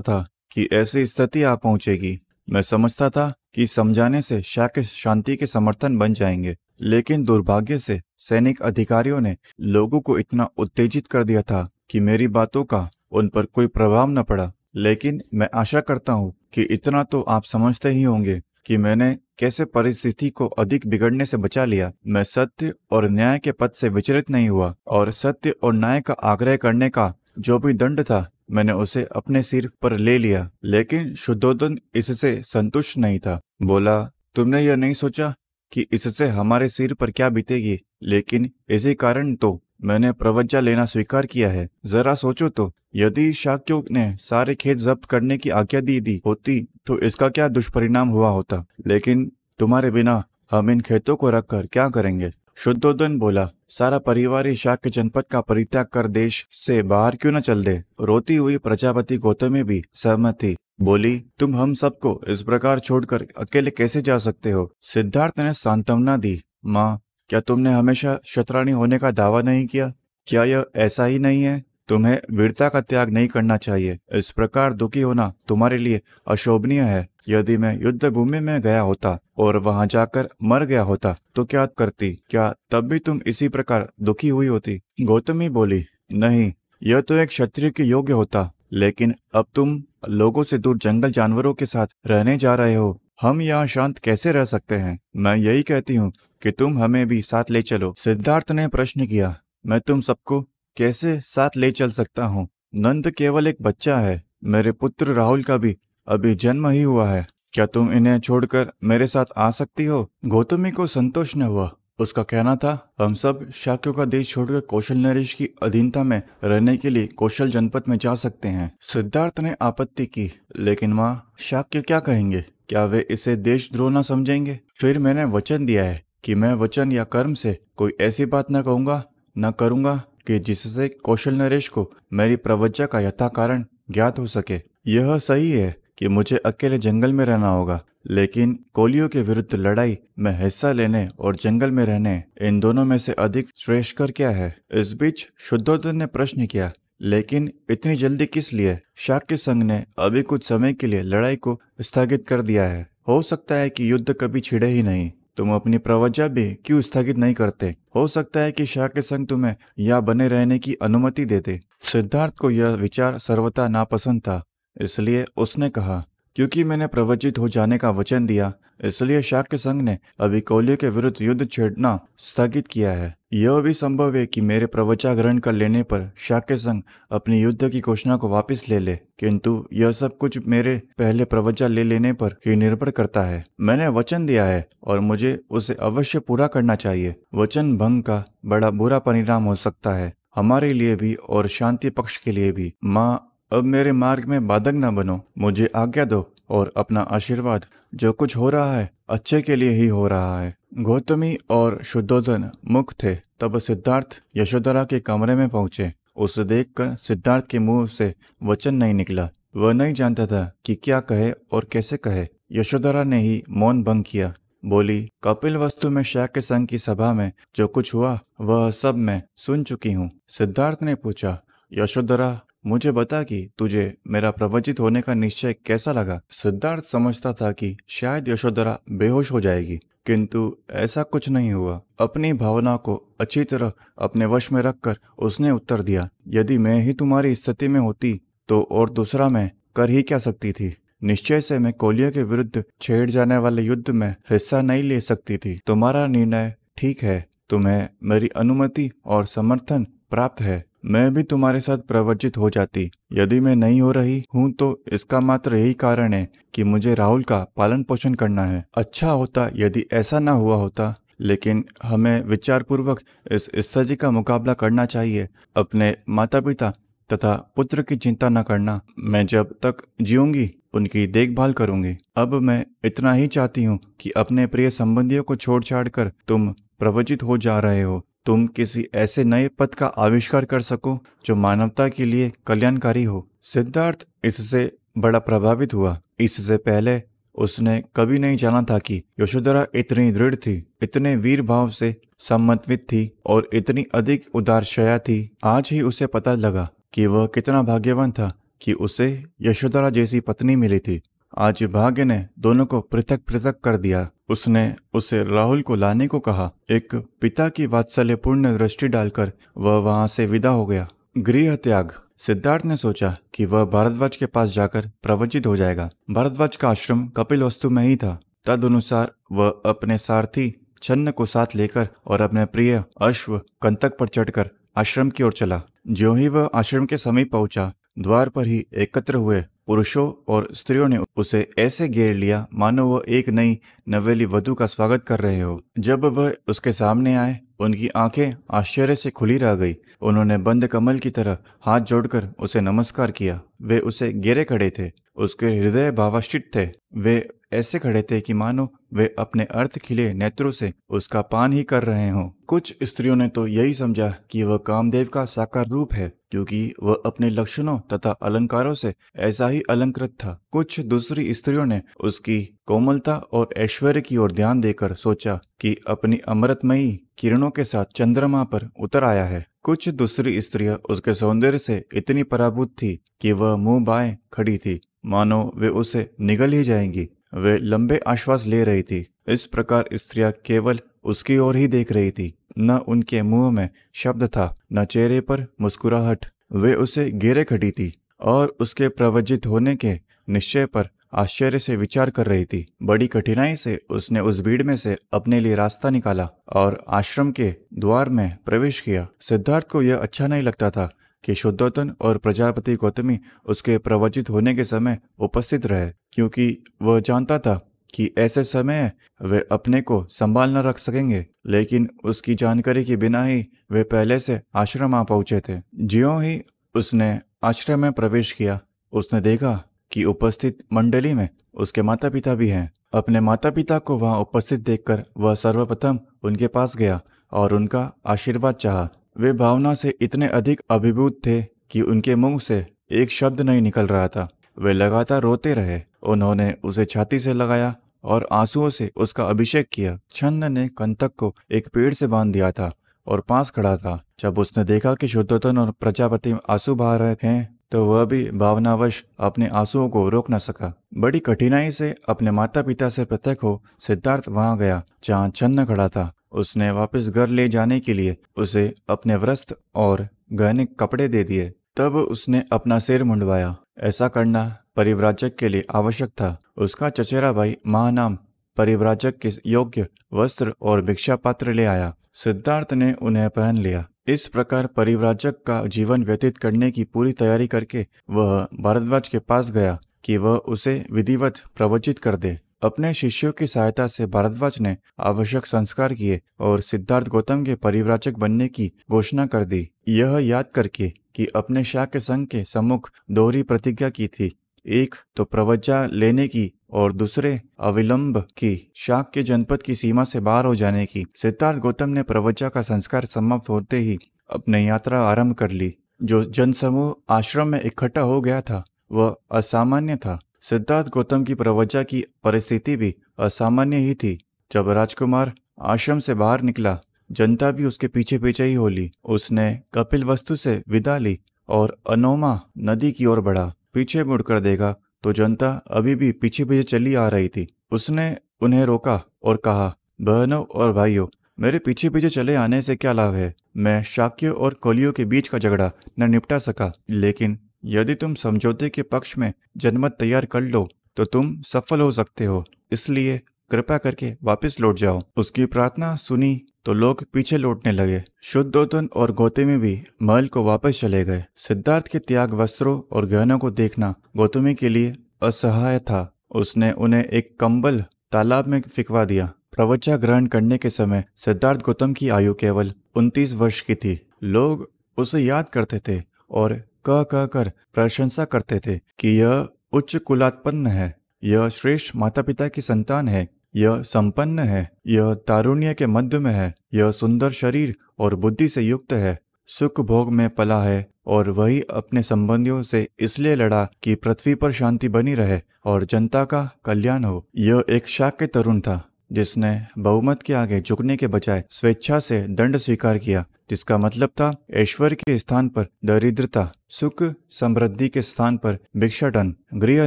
था कि ऐसी स्थिति आ पहुंचेगी। मैं समझता था कि समझाने से शाक्य शांति के समर्थन बन जाएंगे, लेकिन दुर्भाग्य से सैनिक अधिकारियों ने लोगों को इतना उत्तेजित कर दिया था कि मेरी बातों का उन पर कोई प्रभाव न पड़ा। लेकिन मैं आशा करता हूँ कि इतना तो आप समझते ही होंगे कि मैंने कैसे परिस्थिति को अधिक बिगड़ने से बचा लिया। मैं सत्य और न्याय के पथ से विचलित नहीं हुआ और सत्य और न्याय का आग्रह करने का जो भी दंड था मैंने उसे अपने सिर पर ले लिया। लेकिन शुद्धोधन इससे संतुष्ट नहीं था। बोला, तुमने यह नहीं सोचा कि इससे हमारे सिर पर क्या बीतेगी? लेकिन इसी कारण तो मैंने प्रवज्जा लेना स्वीकार किया है। जरा सोचो तो, यदि शाक्यों ने सारे खेत जब्त करने की आज्ञा दी होती तो इसका क्या दुष्परिणाम हुआ होता। लेकिन तुम्हारे बिना हम इन खेतों को रखकर क्या करेंगे? शुद्धोधन बोला, सारा परिवार ही शाक्य जनपद का परित्याग कर देश से बाहर क्यों न चल दे। रोती हुई प्रजापति गौतमी भी सहमत थी। बोली, तुम हम सबको इस प्रकार छोड़कर अकेले कैसे जा सकते हो? सिद्धार्थ ने सांत्वना दी, माँ, क्या तुमने हमेशा शतरानी होने का दावा नहीं किया? क्या यह ऐसा ही नहीं है? तुम्हें वीरता का त्याग नहीं करना चाहिए। इस प्रकार दुखी होना तुम्हारे लिए अशोभनीय है। यदि मैं युद्ध भूमि में गया होता और वहां जाकर मर गया होता तो क्या करती? क्या तब भी तुम इसी प्रकार दुखी हुई होती? गौतमी बोली, नहीं, यह तो एक क्षत्रिय के योग्य होता, लेकिन अब तुम लोगों से दूर जंगल जानवरों के साथ रहने जा रहे हो। हम यहाँ शांत कैसे रह सकते हैं? मैं यही कहती हूँ कि तुम हमें भी साथ ले चलो। सिद्धार्थ ने प्रश्न किया, मैं तुम सबको कैसे साथ ले चल सकता हूँ? नंद केवल एक बच्चा है। मेरे पुत्र राहुल का भी अभी जन्म ही हुआ है। क्या तुम इन्हें छोड़कर मेरे साथ आ सकती हो? गौतमी को संतोष न हुआ। उसका कहना था, हम सब शाक्यों का देश छोड़कर कौशल नरेश की अधीनता में रहने के लिए कौशल जनपद में जा सकते हैं। सिद्धार्थ ने आपत्ति की, लेकिन माँ, शाक्य क्या कहेंगे? क्या वे इसे देशद्रोह न समझेंगे? फिर मैंने वचन दिया है कि मैं वचन या कर्म से कोई ऐसी बात न कहूँगा न करूँगा कि जिससे कौशल नरेश को मेरी प्रवज्जा का यथा कारण ज्ञात हो सके। यह सही है कि मुझे अकेले जंगल में रहना होगा, लेकिन कोलियों के विरुद्ध लड़ाई में हिस्सा लेने और जंगल में रहने, इन दोनों में से अधिक श्रेष्ठकर क्या है? इस बीच शुद्धोधन ने प्रश्न किया, लेकिन इतनी जल्दी किस लिए? शाक्य संघ ने अभी कुछ समय के लिए लड़ाई को स्थगित कर दिया है। हो सकता है कि युद्ध कभी छिड़े ही नहीं। तुम अपनी प्रवज्जा भी क्यों स्थगित नहीं करते? हो सकता है कि शाक्य संघ तुम्हें यहाँ बने रहने की अनुमति देते। सिद्धार्थ को यह विचार सर्वथा नापसंद था, इसलिए उसने कहा, क्योंकि मैंने प्रवचित हो जाने का वचन दिया, इसलिए शाक्य संघ ने अभी कौलियों के विरुद्ध युद्ध छेड़ना स्थगित किया है। यह भी संभव है कि मेरे प्रवचन ग्रहण कर लेने पर शाक्य संघ अपनी युद्ध की घोषणा को वापस ले ले, किंतु यह सब कुछ मेरे पहले प्रवचन ले लेने पर ही निर्भर करता है। मैंने वचन दिया है और मुझे उसे अवश्य पूरा करना चाहिए। वचन भंग का बड़ा बुरा परिणाम हो सकता है, हमारे लिए भी और शांति पक्ष के लिए भी। माँ, अब मेरे मार्ग में बाधक न बनो, मुझे आज्ञा दो और अपना आशीर्वाद। जो कुछ हो रहा है अच्छे के लिए ही हो रहा है। गौतमी और शुद्धोधन मुख थे। तब सिद्धार्थ यशोधरा के कमरे में पहुंचे। उसे देखकर सिद्धार्थ के मुंह से वचन नहीं निकला। वह नहीं जानता था कि क्या कहे और कैसे कहे। यशोधरा ने ही मौन भंग किया। बोली, कपिलवस्तु में शाक्य संघ की सभा में जो कुछ हुआ वह सब मैं सुन चुकी हूँ। सिद्धार्थ ने पूछा, यशोधरा, मुझे बता कि तुझे मेरा प्रवचित होने का निश्चय कैसा लगा। सिद्धार्थ समझता था कि शायद यशोधरा बेहोश हो जाएगी, किंतु ऐसा कुछ नहीं हुआ। अपनी भावना को अच्छी तरह अपने वश में रखकर उसने उत्तर दिया, यदि मैं ही तुम्हारी स्थिति में होती तो और दूसरा मैं कर ही क्या सकती थी। निश्चय से मैं कौलियों के विरुद्ध छेड़ जाने वाले युद्ध में हिस्सा नहीं ले सकती थी। तुम्हारा निर्णय ठीक है, तुम्हें मेरी अनुमति और समर्थन प्राप्त है। मैं भी तुम्हारे साथ प्रवचित हो जाती। यदि मैं नहीं हो रही हूँ तो इसका मात्र यही कारण है कि मुझे राहुल का पालन पोषण करना है। अच्छा होता यदि ऐसा ना हुआ होता, लेकिन हमें विचारपूर्वक इस स्थिति का मुकाबला करना चाहिए। अपने माता पिता तथा पुत्र की चिंता न करना। मैं जब तक जीऊंगी उनकी देखभाल करूंगी। अब मैं इतना ही चाहती हूँ कि अपने प्रिय संबंधियों को छोड़ छाड़ कर तुम प्रवचित हो जा रहे हो। तुम किसी ऐसे नए पद का आविष्कार कर सको जो मानवता के लिए कल्याणकारी हो। सिद्धार्थ इससे बड़ा प्रभावित हुआ। इससे पहले उसने कभी नहीं जाना था कि यशोधरा इतनी दृढ़ थी, इतने वीर भाव से समन्वित थी और इतनी अधिक उदारशया थी। आज ही उसे पता लगा कि वह कितना भाग्यवान था कि उसे यशोधरा जैसी पत्नी मिली थी। आज भाग्य ने दोनों को पृथक पृथक कर दिया। उसने उसे राहुल को लाने को कहा। एक पिता की वात्सल्यपूर्ण दृष्टि डालकर वह वहां से विदा हो गया। गृह त्याग। सिद्धार्थ ने सोचा कि वह भारद्वाज के पास जाकर प्रवचित हो जाएगा। भारद्वाज का आश्रम कपिलवस्तु में ही था। तदनुसार वह अपने सारथी छन्न को साथ लेकर और अपने प्रिय अश्व कंतक पर चढ़कर आश्रम की ओर चला। ज्यों ही वह आश्रम के समीप पहुंचा, द्वार पर ही एकत्र हुए पुरुषों और स्त्रियों ने उसे ऐसे घेर लिया मानो वह एक नई नवेली वधू का स्वागत कर रहे हो। जब वह उसके सामने आए, उनकी आंखें आश्चर्य से खुली रह गई। उन्होंने बंद कमल की तरह हाथ जोड़कर उसे नमस्कार किया। वे उसे घेरे खड़े थे। उसके हृदय भावाश्चित थे। वे ऐसे खड़े थे कि मानो वे अपने अर्थ खिले नेत्रों से उसका पान ही कर रहे हों। कुछ स्त्रियों ने तो यही समझा कि वह कामदेव का साकार रूप है, क्योंकि वह अपने लक्षणों तथा अलंकारों से ऐसा ही अलंकृत था। कुछ दूसरी स्त्रियों ने उसकी कोमलता और ऐश्वर्य की ओर ध्यान देकर सोचा कि अपनी अमृतमयी किरणों के साथ चंद्रमा पर उतर आया है। कुछ दूसरी स्त्रियां उसके सौंदर्य से इतनी पराभूत थी कि वह मुंह बाएं खड़ी थी, मानो वे उसे निगल ही जाएंगी। वे लंबे आश्वास ले रही थी। इस प्रकार स्त्रियां केवल उसकी ओर ही देख रही थी। न उनके मुंह में शब्द था, न चेहरे पर मुस्कुराहट। वे उसे घेरे खड़ी थी और उसके प्रवचित होने के निश्चय पर आश्चर्य से विचार कर रही थी। बड़ी कठिनाई से उसने उस भीड़ में से अपने लिए रास्ता निकाला और आश्रम के द्वार में प्रवेश किया। सिद्धार्थ को यह अच्छा नहीं लगता था कि शुद्धोधन और प्रजापति गौतमी उसके प्रवचित होने के समय उपस्थित रहे, क्योंकि वह जानता था कि ऐसे समय वे अपने को संभाल न रख सकेंगे। लेकिन उसकी जानकारी के बिना ही वे पहले से आश्रम आ पहुंचे थे। ज्यों ही उसने आश्रम में प्रवेश किया, उसने देखा कि उपस्थित मंडली में उसके माता पिता भी हैं। अपने माता पिता को वहां उपस्थित देखकर वह सर्वप्रथम उनके पास गया और उनका आशीर्वाद चाहा। वे भावना से इतने अधिक अभिभूत थे कि उनके मुंह से एक शब्द नहीं निकल रहा था। वे लगातार रोते रहे। उन्होंने उसे छाती से लगाया और आंसुओं से उसका अभिषेक किया। छन्न ने कंतक को एक पेड़ से बांध दिया था और पास खड़ा था। जब उसने देखा कि शुद्धोधन और प्रजापति आंसू बहा रहे हैं, तो वह भी भावनावश अपने आंसुओं को रोक न सका। बड़ी कठिनाई से अपने माता पिता से पृथक हो सिद्धार्थ वहां गया जहां छन्न खड़ा था। उसने वापस घर ले जाने के लिए उसे अपने वस्त्र और गहने कपड़े दे दिए। तब उसने अपना सिर मुंडवाया। ऐसा करना परिव्राजक के लिए आवश्यक था। उसका चचेरा भाई महानाम परिव्राजक के योग्य वस्त्र और भिक्षा पात्र ले आया। सिद्धार्थ ने उन्हें पहन लिया। इस प्रकार परिव्राजक का जीवन व्यतीत करने की पूरी तैयारी करके वह भारद्वाज के पास गया कि वह उसे विधिवत प्रवचित कर दे। अपने शिष्यों की सहायता से भारद्वाज ने आवश्यक संस्कार किए और सिद्धार्थ गौतम के परिव्राजक बनने की घोषणा कर दी, यह याद करके कि अपने शाक्य संघ के सम्मुख दोहरी प्रतिज्ञा की थी, एक तो प्रवज्ञा लेने की और दूसरे अविलंब की शाक्य जनपद की सीमा से बाहर हो जाने की। सिद्धार्थ गौतम ने प्रवज्ञा का संस्कार समाप्त होते ही अपनी यात्रा आरंभ कर ली। जो जनसमूह आश्रम में इकट्ठा हो गया था वह असामान्य था। सिद्धार्थ गौतम की प्रवज्ञा की परिस्थिति भी असामान्य ही थी। जब राजकुमार आश्रम से बाहर निकला, जनता भी उसके पीछे पीछे ही हो ली। उसने कपिल वस्तु से विदा ली और अनोमा नदी की ओर बढ़ा। पीछे मुड़कर देखा तो जनता अभी भी पीछे पीछे चली आ रही थी। उसने उन्हें रोका और कहा, बहनों और भाइयों, मेरे पीछे पीछे चले आने से क्या लाभ है? मैं शाक्य और कोलियों के बीच का झगड़ा न निपटा सका, लेकिन यदि तुम समझौते के पक्ष में जनमत तैयार कर लो तो तुम सफल हो सकते हो। इसलिए कृपा करके वापस लौट जाओ। उसकी प्रार्थना सुनी तो लोग पीछे लौटने लगे। शुद्धोधन और गौतमी भी महल को वापस चले गए। सिद्धार्थ के त्याग वस्त्रों और गहनों को देखना गौतमी के लिए असहाय था। उसने उन्हें एक कंबल तालाब में फिकवा दिया। प्रवज्ञा ग्रहण करने के समय सिद्धार्थ गौतम की आयु केवल 29 वर्ष की थी। लोग उसे याद करते थे और कह कर प्रशंसा करते थे कि यह उच्च कुलात्पन्न है, यह श्रेष्ठ माता पिता की संतान है, यह संपन्न है, यह तारुण्य के मध्य में है, यह सुंदर शरीर और बुद्धि से युक्त है, सुख भोग में पला है और वही अपने संबंधियों से इसलिए लड़ा कि पृथ्वी पर शांति बनी रहे और जनता का कल्याण हो। यह एक शाक्य तरुण था जिसने बहुमत के आगे झुकने के बजाय स्वेच्छा से दंड स्वीकार किया, जिसका मतलब था ऐश्वर्य के स्थान पर दरिद्रता, सुख समृद्धि के स्थान पर भिक्षाटन, गृह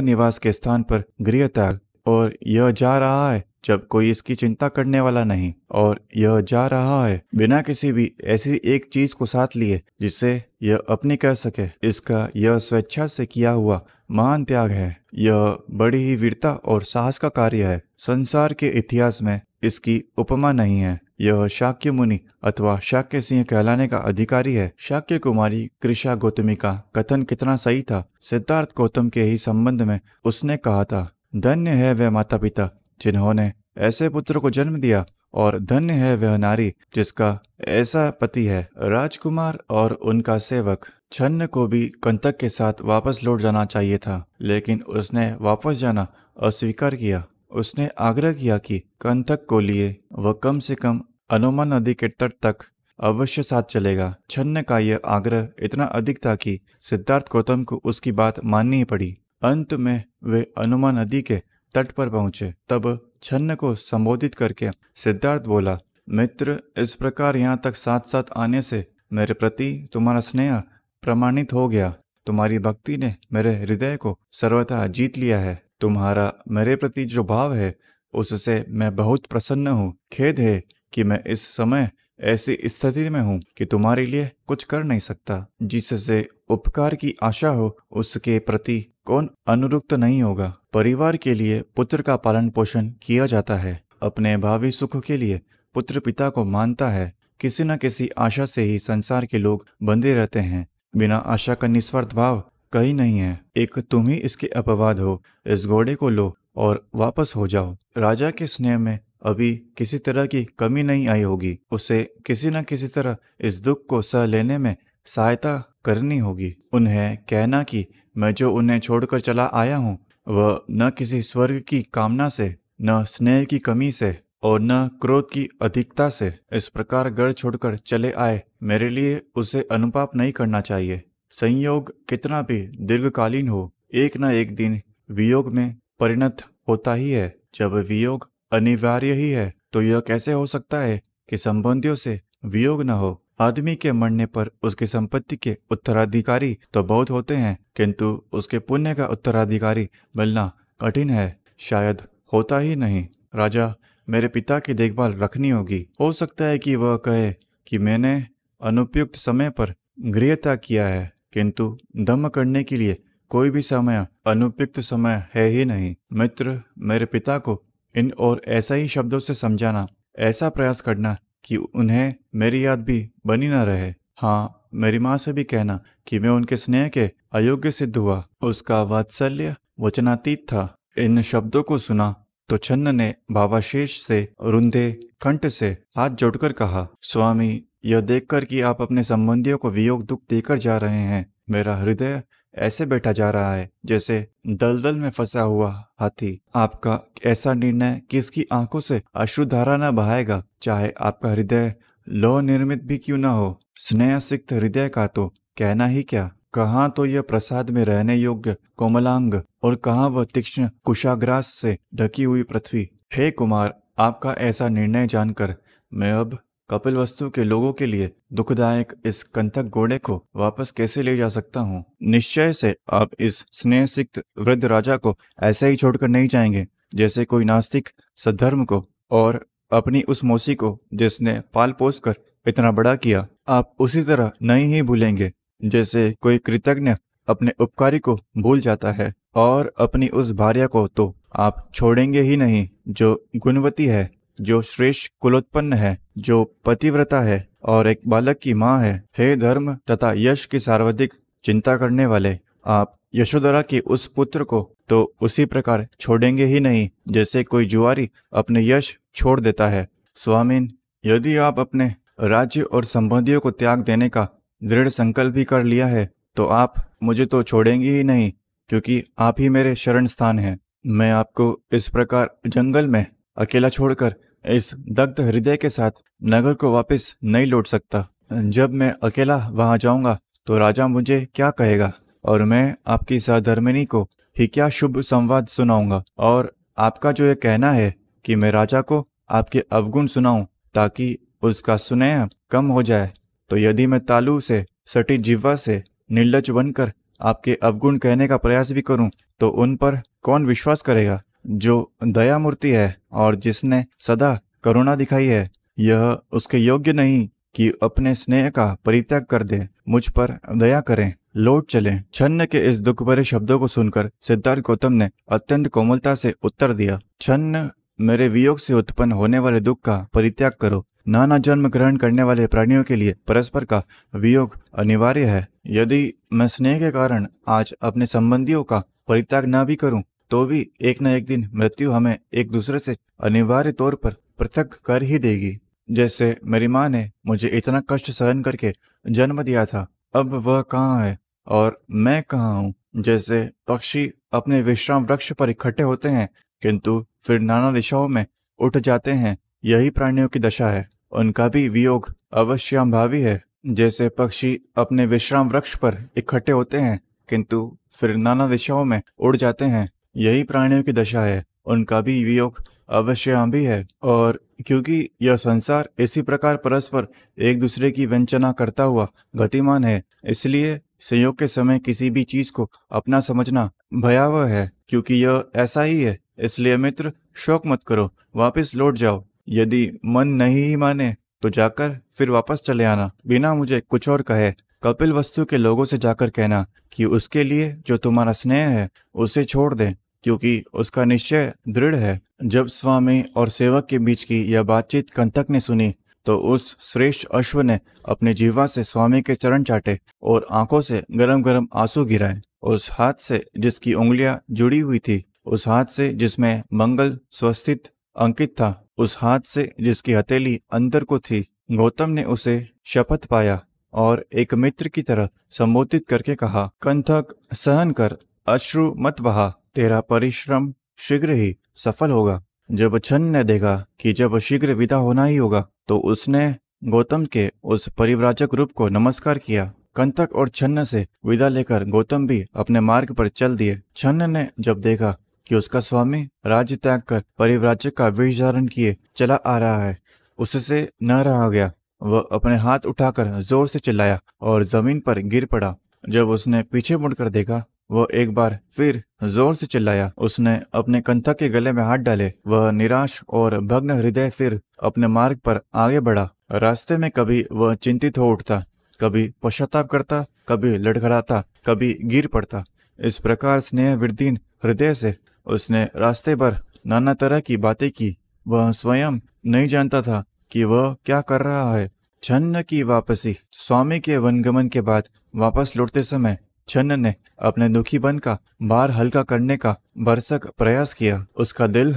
निवास के स्थान पर गृह त्याग। और यह जा रहा है जब कोई इसकी चिंता करने वाला नहीं, और यह जा रहा है बिना किसी भी ऐसी एक चीज को साथ लिए जिसे यह अपनी कह सके। इसका यह स्वेच्छा से किया हुआ महान त्याग है। यह बड़ी ही वीरता और साहस का कार्य है। संसार के इतिहास में इसकी उपमा नहीं है। यह शाक्य मुनि अथवा शाक्य सिंह कहलाने का अधिकारी है। शाक्य कुमारी कृषा गौतमी का कथन कितना सही था। सिद्धार्थ गौतम के ही संबंध में उसने कहा था, धन्य है वह माता पिता जिन्होंने ऐसे पुत्र को जन्म दिया, और धन्य है वह नारी जिसका ऐसा पति है। राजकुमार और उनका सेवक छन्न को भी कंतक के साथ वापस लौट जाना चाहिए था, लेकिन उसने वापस जाना अस्वीकार किया। उसने आग्रह किया कि कंतक को लिए वह कम से कम अनोमा नदी के तट तक अवश्य साथ चलेगा। छन्न का यह आग्रह इतना अधिक था कि सिद्धार्थ गौतम को उसकी बात माननी ही पड़ी। अंत में वे अनोमा नदी के तट पर पहुंचे। तब छन्न को संबोधित करके सिद्धार्थ बोला, मित्र, इस प्रकार यहाँ तक साथ साथ आने से मेरे प्रति तुम्हारा स्नेह प्रमाणित हो गया। तुम्हारी भक्ति ने मेरे हृदय को सर्वथा जीत लिया है। तुम्हारा मेरे प्रति जो भाव है उससे मैं बहुत प्रसन्न हूँ। खेद है कि मैं इस समय ऐसी स्थिति में हूँ कि तुम्हारे लिए कुछ कर नहीं सकता। जिससे उपकार की आशा हो उसके प्रति कौन अनुरुक्त नहीं होगा। परिवार के लिए पुत्र का पालन पोषण किया जाता है। अपने भावी सुख के लिए पुत्र पिता को मानता है। किसी न किसी आशा से ही संसार के लोग बंधे रहते हैं। बिना आशा का निस्वार्थ भाव कहीं नहीं है। एक तुम ही इसके अपवाद हो। इस घोड़े को लो और वापस हो जाओ। राजा के स्नेह में अभी किसी तरह की कमी नहीं आई होगी। उसे किसी न किसी तरह इस दुख को सह लेने में सहायता करनी होगी। उन्हें कहना कि मैं जो उन्हें छोड़कर चला आया हूँ वह न किसी स्वर्ग की कामना से, न स्नेह की कमी से और न क्रोध की अधिकता से इस प्रकार गढ़ छोड़कर चले आए। मेरे लिए उसे अनुताप नहीं करना चाहिए। संयोग कितना भी दीर्घकालीन हो, एक न एक दिन वियोग में परिणत होता ही है। जब वियोग अनिवार्य ही है तो यह कैसे हो सकता है कि संबंधियों से वियोग न हो। आदमी के मरने पर उसकी संपत्ति के उत्तराधिकारी तो बहुत होते हैं, किंतु उसके पुण्य का उत्तराधिकारी मिलना कठिन है, शायद होता ही नहीं। राजा, मेरे पिता की देखभाल रखनी होगी। हो सकता है कि वह कहे कि मैंने अनुपयुक्त समय पर गृह त्याग किया है, किंतु धम्म करने के लिए कोई भी समय अनुपयुक्त समय है ही नहीं। मित्र, मेरे पिता को इन और ऐसा ही शब्दों से समझाना, ऐसा प्रयास करना कि उन्हें मेरी याद भी बनी न रहे। हाँ, मेरी माँ से भी कहना कि मैं उनके स्नेह के अयोग्य सिद्ध हुआ। उसका वात्सल्य वचनातीत था। इन शब्दों को सुना तो छन्न ने भावाशेष से रुंधे कंठ से हाथ जोड़कर कहा, स्वामी, यह देखकर कि आप अपने संबंधियों को वियोग दुख देकर जा रहे हैं, मेरा हृदय ऐसे बैठा जा रहा है जैसे दलदल में फंसा हुआ हाथी। आपका ऐसा निर्णय किसकी आंखों से अश्रुधारा न बहाएगा, चाहे आपका हृदय लौह निर्मित भी क्यों न हो। स्नेह सिक्त हृदय का तो कहना ही क्या। कहाँ तो यह प्रसाद में रहने योग्य कोमलांग और कहाँ वह तीक्ष्ण कुशाग्रास से ढकी हुई पृथ्वी। हे कुमार, आपका ऐसा निर्णय जानकर मैं अब कपिलवस्तु के लोगों के लिए दुखदायक इस कंटक घोड़े को वापस कैसे ले जा सकता हूँ। निश्चय से आप इस स्नेह सिक्त वृद्ध राजा को ऐसे ही छोड़कर नहीं जाएंगे जैसे कोई नास्तिक सद्धर्म को और अपनी उस मौसी को जिसने पाल पोस कर इतना बड़ा किया। आप उसी तरह नहीं ही भूलेंगे जैसे कोई कृतज्ञ अपने उपकारी को भूल जाता है, और अपनी उस भार्या को तो आप छोड़ेंगे ही नहीं जो गुणवती है, जो श्रेष्ठ कुलोत्पन्न है, जो पतिव्रता है और एक बालक की माँ है। हे धर्म तथा यश की सर्वाधिक चिंता करने वाले, आप यशोधरा के उस पुत्र को तो उसी प्रकार छोड़ेंगे ही नहीं जैसे कोई जुआरी अपने यश छोड़ देता है। स्वामीन, यदि आप अपने राज्य और संबंधियों को त्याग देने का दृढ़ संकल्प भी कर लिया है तो आप मुझे तो छोड़ेंगे ही नहीं, क्योंकि आप ही मेरे शरण स्थान हैं। मैं आपको इस प्रकार जंगल में अकेला छोड़कर इस दग्ध हृदय के साथ नगर को वापस नहीं लौट सकता। जब मैं अकेला वहां जाऊंगा तो राजा मुझे क्या कहेगा, और मैं आपकी सहधर्मिणी को ही क्या शुभ संवाद सुनाऊंगा। और आपका जो ये कहना है कि मैं राजा को आपके अवगुण सुनाऊं ताकि उसका स्नेह कम हो जाए, तो यदि मैं तालू से सटी जिह्वा से निर्लज बनकर आपके अवगुण कहने का प्रयास भी करूं तो उन पर कौन विश्वास करेगा। जो दयामूर्ति है और जिसने सदा करुणा दिखाई है, यह उसके योग्य नहीं कि अपने स्नेह का परित्याग कर दे। मुझ पर दया करें, लौट चलें। छन्न के इस दुख भरे शब्दों को सुनकर सिद्धार्थ गौतम ने अत्यंत कोमलता से उत्तर दिया, छन्न, मेरे वियोग से उत्पन्न होने वाले दुख का परित्याग करो। नाना जन्म ग्रहण करने वाले प्राणियों के लिए परस्पर का वियोग अनिवार्य है। यदि मैं स्नेह के कारण आज अपने संबंधियों का परित्याग न भी करूं तो भी एक न एक दिन मृत्यु हमें एक दूसरे से अनिवार्य तौर पर पृथक कर ही देगी। जैसे मेरी माँ ने मुझे इतना कष्ट सहन करके जन्म दिया था, अब वह कहाँ है और मैं कहाँ हूँ। जैसे पक्षी अपने विश्राम वृक्ष पर इकट्ठे होते हैं किंतु फिर नाना दिशाओं में उठ जाते हैं, यही प्राणियों की दशा है। उनका भी वियोग अवश्यंभावी है। जैसे पक्षी अपने विश्राम वृक्ष पर इकट्ठे होते हैं किंतु फिर नाना दिशाओं में उड़ जाते हैं, यही प्राणियों की दशा है। उनका भी वियोग अवश्यंभावी है। और क्योंकि यह संसार इसी प्रकार परस्पर एक दूसरे की वंचना करता हुआ गतिमान है, इसलिए संयोग के समय किसी भी चीज को अपना समझना भयावह है। क्योंकि यह ऐसा ही है, इसलिए मित्र, शोक मत करो, वापस लौट जाओ। यदि मन नहीं ही माने तो जाकर फिर वापस चले आना, बिना मुझे कुछ और कहे। कपिलवस्तु के लोगों से जाकर कहना कि उसके लिए जो तुम्हारा स्नेह है उसे छोड़ दें, क्योंकि उसका निश्चय दृढ़ है। जब स्वामी और सेवक के बीच की यह बातचीत कंटक ने सुनी तो उस श्रेष्ठ अश्व ने अपनी जीवा से स्वामी के चरण चाटे और आंखों से गरम गरम आंसू गिराए। उस हाथ से जिसकी उंगलियां जुड़ी हुई थी, उस हाथ से जिसमें मंगल स्वस्थित अंकित था, उस हाथ से जिसकी हथेली अंदर को थी, गौतम ने उसे शपथ पाया और एक मित्र की तरह संबोधित करके कहा, कंटक, सहन कर, अश्रु मत बहा, तेरा परिश्रम शीघ्र ही सफल होगा। जब छन्न ने देखा कि जब शीघ्र विदा होना ही होगा तो उसने गौतम के उस परिव्राजक रूप को नमस्कार किया। कंटक और छन्न से विदा लेकर गौतम भी अपने मार्ग पर चल दिए। छन्न ने जब देखा कि उसका स्वामी राज्य त्याग कर परिव्राजक का वेश धारण किए चला आ रहा है, उससे न रहा गया। वह अपने हाथ उठाकर जोर से चिल्लाया और जमीन पर गिर पड़ा। जब उसने पीछे मुड़कर देखा, वह एक बार फिर जोर से चिल्लाया। उसने अपने कंटक के गले में हाथ डाले। वह निराश और भग्न हृदय फिर अपने मार्ग पर आगे बढ़ा। रास्ते में कभी वह चिंतित हो उठता, कभी पश्चाताप करता, कभी लड़खड़ाता, कभी गिर पड़ता। इस प्रकार स्नेह वृद्धीन हृदय से उसने रास्ते भर नाना तरह की बातें की। वह स्वयं नहीं जानता था कि वह क्या कर रहा है। छन्न की वापसी। स्वामी के वनगमन के बाद वापस लौटते समय छन्न ने अपने दुखी मन का भार हल्का करने का भरसक प्रयास किया। उसका दिल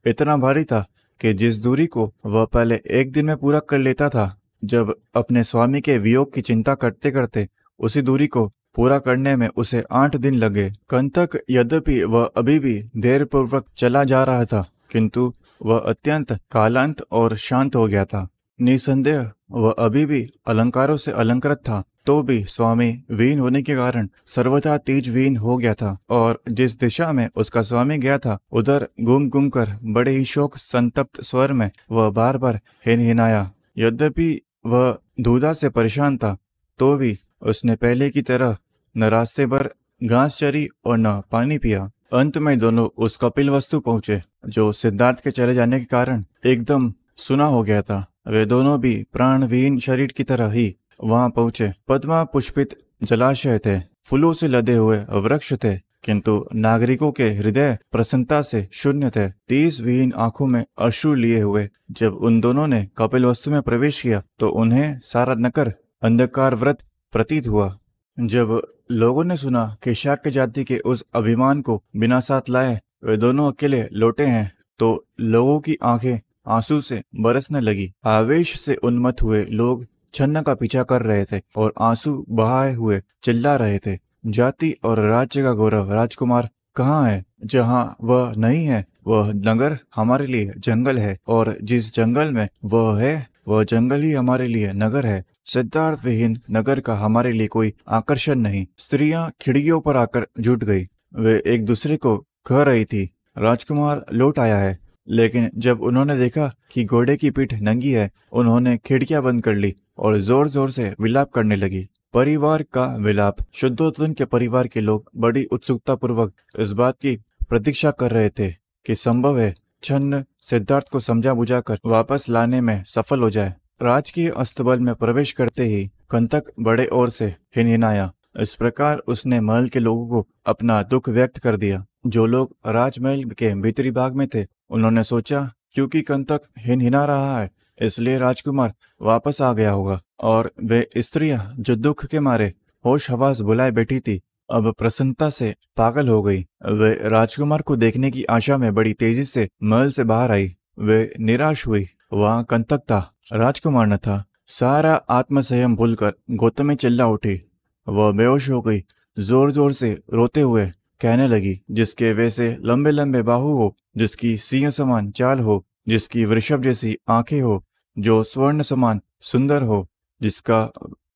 इतना भारी था कि जिस दूरी को वह पहले एक दिन में पूरा कर लेता था, जब अपने स्वामी के वियोग की चिंता करते करते उसी दूरी को पूरा करने में उसे 8 दिन लगे। कंतक यद्यपि वह अभी भी देर पूर्वक चला जा रहा था, किंतु वह अत्यंत कालांत और शांत हो गया था। निसंदेह वह अभी भी अलंकारों से अलंकृत था, तो भी स्वामी वीन होने के कारण सर्वथा तेज वीन हो गया था और जिस दिशा में उसका स्वामी गया था उधर घूम घूम कर बड़े ही शोक संतप्त स्वर में वह बार बार हिनहिनाया। यद्यपि वह धूधा से परेशान था, तो भी उसने पहले की तरह न रास्ते भर घास चरी और न पानी पिया। अंत में दोनों उस कपिल वस्तु पहुंचे जो सिद्धार्थ के चले जाने के कारण एकदम सुना हो गया था। वे दोनों भी प्राणविहीन शरीर की तरह ही वहां पहुंचे। पद्मा पुष्पित जलाशय थे, फूलों से लदे हुए वृक्ष थे, किंतु नागरिकों के हृदय प्रसन्नता से शून्य थे। 30 विहीन आंखों में अश्रु लिए हुए जब उन दोनों ने कपिल वस्तु में प्रवेश किया तो उन्हें सारा नगर अंधकार व्रत प्रतीत हुआ। जब लोगों ने सुना कि शाक्य जाति के उस अभिमान को बिना साथ लाए वे दोनों अकेले लौटे हैं, तो लोगों की आंखें आंसू से बरसने लगी। आवेश से उन्मत्त हुए लोग छन्न का पीछा कर रहे थे और आंसू बहाए हुए चिल्ला रहे थे, जाति और राज्य का गौरव राजकुमार कहाँ है? जहाँ वह नहीं है वह नगर हमारे लिए जंगल है, और जिस जंगल में वह है वह जंगल ही हमारे लिए नगर है। सिद्धार्थ विहीन नगर का हमारे लिए कोई आकर्षण नहीं। स्त्रियां खिड़कियों पर आकर जुट गई। वे एक दूसरे को कह रही थी, राजकुमार लौट आया है। लेकिन जब उन्होंने देखा कि घोड़े की पीठ नंगी है, उन्होंने खिड़कियां बंद कर ली और जोर जोर से विलाप करने लगी। परिवार का विलाप। शुद्धोधन के परिवार के लोग बड़ी उत्सुकता पूर्वक इस बात की प्रतीक्षा कर रहे थे कि संभव है छन्न सिद्धार्थ को समझा बुझाकर वापस लाने में सफल हो जाए। राजकीय अस्तबल में प्रवेश करते ही कंतक बड़े ओर से हिनहिनाया। इस प्रकार उसने महल के लोगों को अपना दुख व्यक्त कर दिया। जो लोग राजमहल के भीतरी भाग में थे उन्होंने सोचा क्योंकि कंतक हिनहिना रहा है इसलिए राजकुमार वापस आ गया होगा, और वे स्त्रियां जो दुख के मारे होश हवास बुलाए बैठी थी अब प्रसन्नता से पागल हो गई। वे राजकुमार को देखने की आशा में बड़ी तेजी से महल से बाहर आई। वे निराश हुई। वहां कंतक था, राजकुमार न था। सारा आत्मसंयम भूलकर गौतमी चिल्ला उठी। वह बेहोश हो गई। जोर जोर से रोते हुए कहने लगी, जिसके वैसे लंबे लंबे बाहु हो, जिसकी सिंह समान चाल हो, जिसकी वृषभ जैसी आंखें हो, जो स्वर्ण समान सुंदर हो, जिसका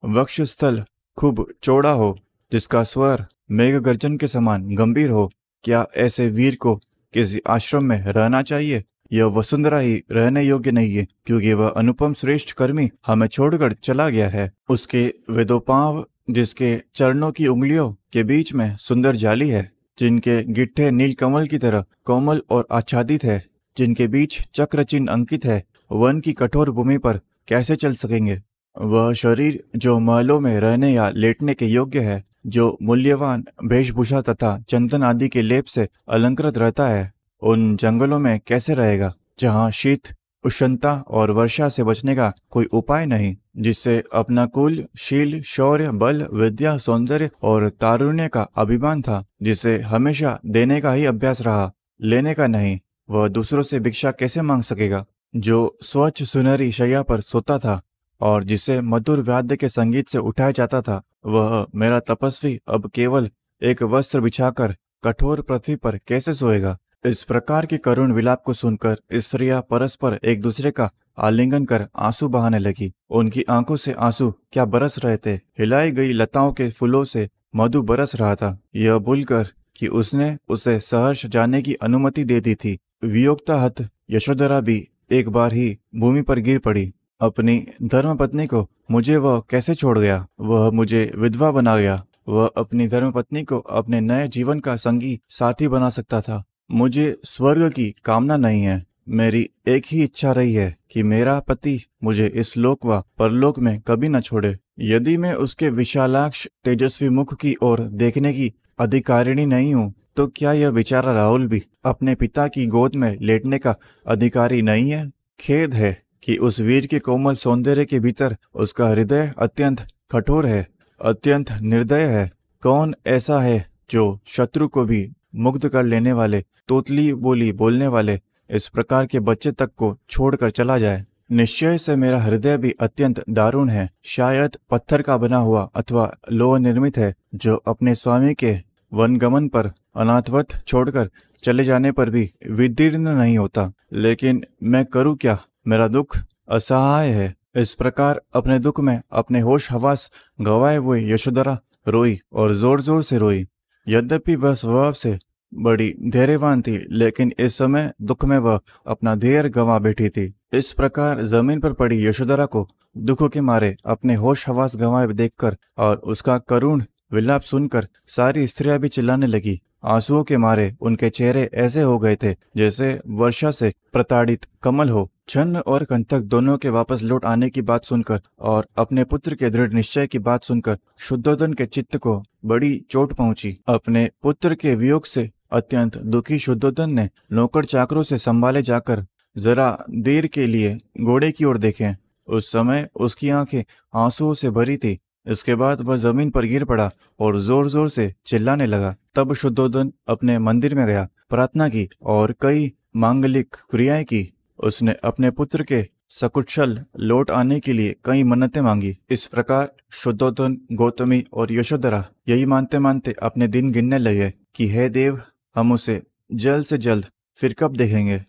वक्षस्थल खूब चौड़ा हो, जिसका स्वर मेघ गर्जन के समान गंभीर हो, क्या ऐसे वीर को किसी आश्रम में रहना चाहिए? यह वसुंधरा ही रहने योग्य नहीं है, क्योंकि वह अनुपम श्रेष्ठ कर्मी हमें छोड़कर चला गया है। उसके वे दो पांव, जिसके चरणों की उंगलियों के बीच में सुंदर जाली है, जिनके गिट्ठे नील कमल की तरह कोमल और आच्छादित है, जिनके बीच चक्र चिन्ह अंकित है, वन की कठोर भूमि पर कैसे चल सकेंगे? वह शरीर जो महलों में रहने या लेटने के योग्य है, जो मूल्यवान वेशभूषा तथा चंदन आदि के लेप से अलंकृत रहता है, उन जंगलों में कैसे रहेगा जहाँ शीत, उष्णता और वर्षा से बचने का कोई उपाय नहीं, जिससे अपना कुल, शील, शौर्य, बल, विद्या, सौंदर्य और तारुण्य का अभिमान था, जिसे हमेशा देने का ही अभ्यास रहा, लेने का नहीं। वह दूसरों से भिक्षा कैसे मांग सकेगा? जो स्वच्छ सुनहरी शैया पर सोता था और जिसे मधुर वाद्य के संगीत से उठाया जाता था, वह मेरा तपस्वी अब केवल एक वस्त्र बिछाकर कठोर पृथ्वी पर कैसे सोएगा? इस प्रकार के करुण विलाप को सुनकर स्त्रियां परस्पर एक दूसरे का आलिंगन कर आंसू बहाने लगी। उनकी आंखों से आंसू क्या बरस रहे थे। हिलाई गई लताओं के फूलों से मधु बरस रहा था। यह भूलकर कि उसने उसे सहर्ष जाने की अनुमति दे दी थी, वियोक्ता हत यशोधरा भी एक बार ही भूमि पर गिर पड़ी। अपनी धर्मपत्नी को मुझे वह कैसे छोड़ गया? वह मुझे विधवा बना गया। वह अपनी धर्मपत्नी को अपने नए जीवन का संगी साथी बना सकता था। मुझे स्वर्ग की कामना नहीं है। मेरी एक ही इच्छा रही है कि मेरा पति मुझे इस लोक व परलोक में कभी न छोड़े। यदि मैं उसके विशालाक्ष तेजस्वी मुख की ओर देखने की अधिकारिणी नहीं हूँ तो क्या यह बेचारा राहुल भी अपने पिता की गोद में लेटने का अधिकारी नहीं है? खेद है कि उस वीर के कोमल सौंदर्य के भीतर उसका हृदय अत्यंत कठोर है, अत्यंत निर्दय है। कौन ऐसा है जो शत्रु को भी मुग्ध कर लेने वाले, तोतली बोली बोलने वाले इस प्रकार के बच्चे तक को छोड़कर चला जाए? निश्चय से मेरा हृदय भी अत्यंत दारुण है, शायद पत्थर का बना हुआ अथवा लोह निर्मित है, जो अपने स्वामी के वनगमन पर अनाथवत छोड़कर चले जाने पर भी विदीर्ण नहीं होता। लेकिन मैं करूँ क्या? मेरा दुख असहाय है। इस प्रकार अपने दुख में अपने होश हवास गंवाए हुए यशोधरा रोई और जोर जोर से रोई। यद्यपि वह स्वभाव से बड़ी धैर्यवान थी, लेकिन इस समय दुख में वह अपना धैर्य गंवा बैठी थी। इस प्रकार जमीन पर पड़ी यशोधरा को दुखों के मारे अपने होश हवास गंवाए देखकर और उसका करुण विलाप सुनकर सारी स्त्रियां भी चिल्लाने लगी। आंसुओं के मारे उनके चेहरे ऐसे हो गए थे जैसे वर्षा से प्रताड़ित कमल हो। छन्न और कंटक दोनों के वापस लौट आने की बात सुनकर और अपने पुत्र के दृढ़ निश्चय की बात सुनकर शुद्धोधन के चित्त को बड़ी चोट पहुंची। अपने पुत्र के वियोग से अत्यंत दुखी शुद्धोधन ने नौकर चाकरों से संभाले जाकर जरा देर के लिए घोड़े की ओर देखे। उस समय उसकी आंखें आंसुओं से भरी थी। इसके बाद वह जमीन पर गिर पड़ा और जोर जोर से चिल्लाने लगा। तब शुद्धोधन अपने मंदिर में गया, प्रार्थना की और कई मांगलिक क्रियाएं की। उसने अपने पुत्र के सकुशल लौट आने के लिए कई मन्नतें मांगी। इस प्रकार शुद्धोधन, गौतमी और यशोधरा यही मानते मानते अपने दिन गिनने लगे कि हे देव, हम उसे जल्द से जल्द फिर कब देखेंगे।